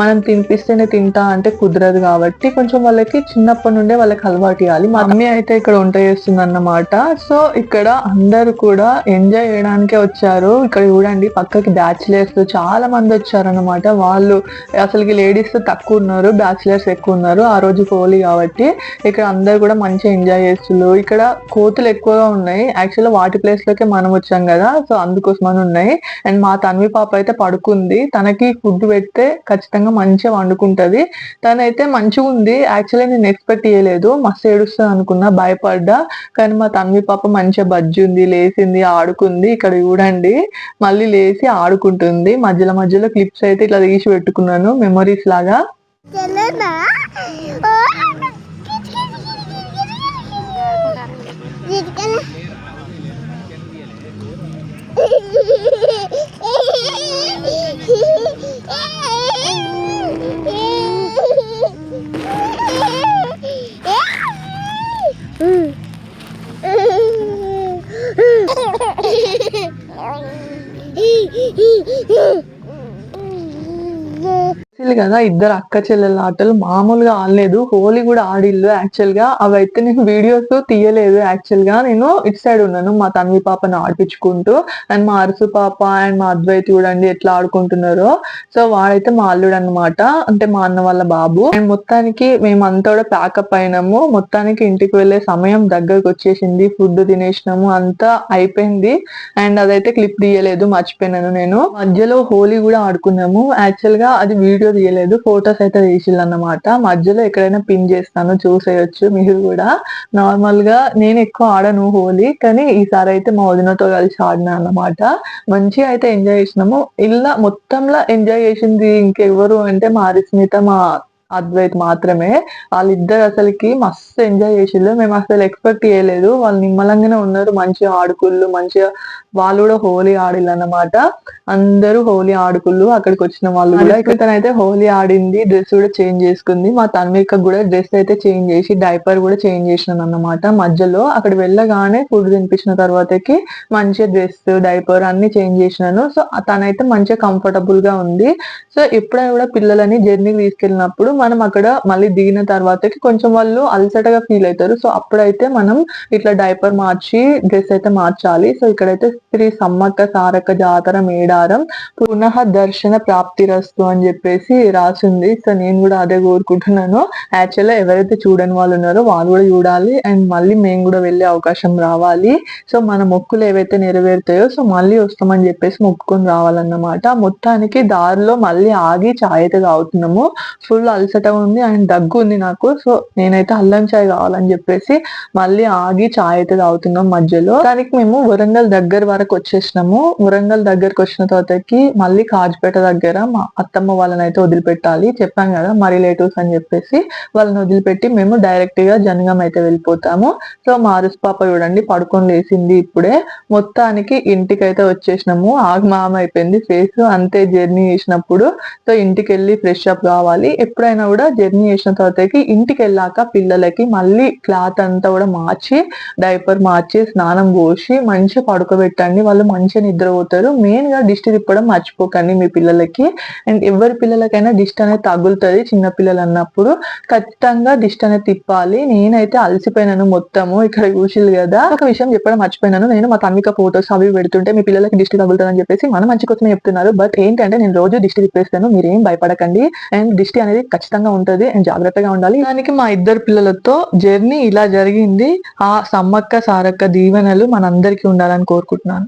Speaker 1: మనం తినిపిస్తేనే తింటా అంటే కుదరదు కాబట్టి కొంచెం వాళ్ళకి చిన్నప్పటి నుండే వాళ్ళకి అలవాటు చేయాలి. మా మమ్మీ అయితే ఇక్కడ వంట చేస్తుంది అన్నమాట. సో ఇక్కడ అందరు కూడా ఎంజాయ్ చేయడానికే వచ్చారు. ఇక్కడ చూడండి పక్కకి బ్యాచిలర్స్ చాలా మంది వచ్చారు అన్నమాట. వాళ్ళు అసలుకి లేడీస్ తక్కువ ఉన్నారు, బ్యాచిలర్స్ ఎక్కువ ఉన్నారు. ఆ రోజు హోలీ కాబట్టి ఇక్కడ అందరు కూడా మంచిగా ఎంజాయ్ చేస్తున్నారు. ఇక్కడ కోతులు ఎక్కువగా ఉన్నాయి. యాక్చువల్గా వాటి ప్లేస్ లోకే మనం వచ్చాం కదా, సో అందుకోసమని ఉన్నాయి. అండ్ మా తన్వి పాప అయితే పడుకుంది. తనకి ఫుడ్ పెడితే ఖచ్చితంగా మంచిగా వండుకుంటది. తనైతే మంచిగా ఉంది. యాక్చువల్లీ నేను ఎక్స్పెక్ట్ చేయలేదు, మస్తు ఏడుస్తుంది అనుకున్నా, భయపడ్డా. కానీ మా తన్వి పాప మంచిగా బజ్జి ఉంది, లేచింది, ఆడుకుంది. ఇక్కడ చూడండి మళ్ళీ లేచి ఆడుకుంటుంది. మధ్యలో మధ్యలో క్లిప్స్ అయితే ఇట్లా తీసి పెట్టుకున్నాను మెమరీస్ లాగా. కదా ఇద్దరు అక్క చెల్లెల ఆటలు మామూలుగా ఆడలేదు, హోలీ కూడా ఆడిల్లు. యాక్చువల్ గా అవైతే నేను వీడియోస్ తీయలేదు. యాక్చువల్ గా నేను ఇటు సైడ్ ఉన్నాను మా తన్వి పాపను ఆడిపించుకుంటూ. అండ్ మా అరుసు పాప అండ్ మా అద్వైతి చూడండి ఎట్లా ఆడుకుంటున్నారో. సో వాడైతే మా అల్లుడు అనమాట, అంటే మా అన్న వాళ్ళ బాబు. అండ్ మొత్తానికి మేమంతా కూడా ప్యాకప్ అయినాము. మొత్తానికి ఇంటికి వెళ్లే సమయం దగ్గరకు వచ్చేసింది. ఫుడ్ తినేసినాము, అంతా అయిపోయింది. అండ్ అదైతే క్లిప్ తీయలేదు, మర్చిపోయినాను నేను. మధ్యలో హోలీ కూడా ఆడుకున్నాము. యాక్చువల్ గా అది వీడియో తీయలేదు, ఫొటోస్ అయితే తీసిల్లన్నమాట. మధ్యలో ఎక్కడైనా పిన్ చేస్తాను, చూసేయచ్చు మీరు కూడా. నార్మల్ గా నేను ఎక్కువ ఆడను హోలీ, కానీ ఈసారి అయితే మా వదినతో కలిసి ఆడినా అన్నమాట. మంచిగా అయితే ఎంజాయ్ చేసినాము. ఇలా మొత్తంలో ఎంజాయ్ చేసింది ఇంకెవరు అంటే మా హరిస్మిత, మా అద్వైత్ మాత్రమే. వాళ్ళిద్దరు అసలుకి మస్తు ఎంజాయ్ చేసిళ్ళు. మేము అసలు ఎక్స్పెక్ట్ చేయలేదు. వాళ్ళు నిమ్మలంగానే ఉన్నారు, మంచిగా ఆడుకుళ్ళు, మంచిగా వాళ్ళు కూడా హోలీ ఆడిల్లన్నమాట. అందరూ హోలీ ఆడుకుళ్ళు. అక్కడికి వచ్చిన వాళ్ళు కూడా. ఇతనైతే హోలీ ఆడింది, డ్రెస్ కూడా చేంజ్ చేసుకుంది. మా తన్విక కూడా డ్రెస్ అయితే చేంజ్ చేసి డైపర్ కూడా చేంజ్ చేసినాను అన్నమాట. మధ్యలో అక్కడ వెళ్ళగానే ఫుడ్ తినిపించిన తర్వాతకి మంచిగా డ్రెస్, డైపర్ అన్ని చేంజ్ చేసినాను. సో తనైతే మంచిగా కంఫర్టబుల్ గా ఉంది. సో ఎప్పుడైనా కూడా పిల్లలని జర్నీకి తీసుకెళ్ళినప్పుడు మనం అక్కడ మళ్ళీ దిగిన తర్వాతకి కొంచెం వాళ్ళు అలసటగా ఫీల్ అవుతారు. సో అప్పుడైతే మనం ఇట్లా డైపర్ మార్చి డ్రెస్ అయితే మార్చాలి. సో ఇక్కడైతే శ్రీ సమ్మక్క సారక్క జాతర మేడారం పునః దర్శన ప్రాప్తిరస్తు అని చెప్పేసి రాసింది. సో నేను కూడా అదే కోరుకుంటున్నాను. యాక్చువల్గా ఎవరైతే చూడని వాళ్ళు ఉన్నారో వాళ్ళు కూడా చూడాలి, అండ్ మళ్ళీ మేము కూడా వెళ్ళే అవకాశం రావాలి. సో మన మొక్కులు ఏవైతే నెరవేరుతాయో సో మళ్ళీ వస్తామని చెప్పేసి మొక్కుకొని రావాలన్నమాట. మొత్తానికి దారిలో మళ్ళీ ఆగి చాయ్ అయితే తాగుతున్నాము. ఫుల్ అలసట ఉంది అండ్ దగ్గు ఉంది నాకు. సో నేనైతే అల్లం చాయ్ కావాలని చెప్పేసి మళ్ళీ ఆగి చాయ్ అయితే తాగుతున్నాం మధ్యలో. దానికి మేము వరంగల్ దగ్గర వరకు వచ్చేసినాము. వరంగల్ దగ్గరకు వచ్చిన తర్వాతకి మళ్ళీ కాజ్పేట దగ్గర మా అత్తమ్మ వాళ్ళని అయితే వదిలిపెట్టాలి. చెప్పాం కదా మా రిలేటివ్స్ అని చెప్పేసి వాళ్ళని వదిలిపెట్టి మేము డైరెక్ట్ గా జనగాం అయితే వెళ్ళిపోతాము. సో మా అరుసు పాప చూడండి పడుకొని లేసింది ఇప్పుడే. మొత్తానికి ఇంటికి అయితే వచ్చేసినాము. ఆగమాగం అయిపోయింది ఫేస్. అంతే జర్నీ చేసినప్పుడు. సో ఇంటికి వెళ్ళి ఫ్రెష్ అప్ కావాలి. ఎప్పుడైనా కూడా జర్నీ చేసిన తర్వాతకి ఇంటికి వెళ్ళాక పిల్లలకి మళ్ళీ క్లాత్ అంతా కూడా మార్చి డైపర్ మార్చి స్నానం పోసి మంచిగా పడుకోబెట్టండి. వాళ్ళు మంచిగా నిద్రపోతారు. మెయిన్ గా దిష్టి తిప్పడం మర్చిపోకండి మీ పిల్లలకి. అండ్ ఎవరి పిల్లలకైనా దిష్టి అనేది తగులుతుంది చిన్న పిల్లలు అన్నప్పుడు. ఖచ్చితంగా దిష్టి అనేది తిప్పాలి. నేనైతే అలసిపోయినాను మొత్తము. ఇక్కడ చూసిల్లు కదా. ఒక విషయం చెప్పడం మర్చిపోయినాను. నేను మా తన్విక ఫోటోస్ అవి పెడుతుంటే మీ పిల్లలకి దిష్టి తగులుతుంది అని చెప్పేసి మన మంచి కోసమే చెప్తున్నారు. బట్ ఏంటంటే నేను రోజు దిష్టి తిప్పేస్తాను. మీరేం భయపడకండి. అండ్ దిష్టి అనేది ఖచ్చితంగా ఉంటది అండ్ జాగ్రత్తగా ఉండాలి. దానికి మా ఇద్దరు పిల్లలతో జర్నీ ఇలా జరిగింది. ఆ సమ్మక్క సారక్క దీవెనలు మనందరికీ ఉండాలని కోరుకుంటున్నాను.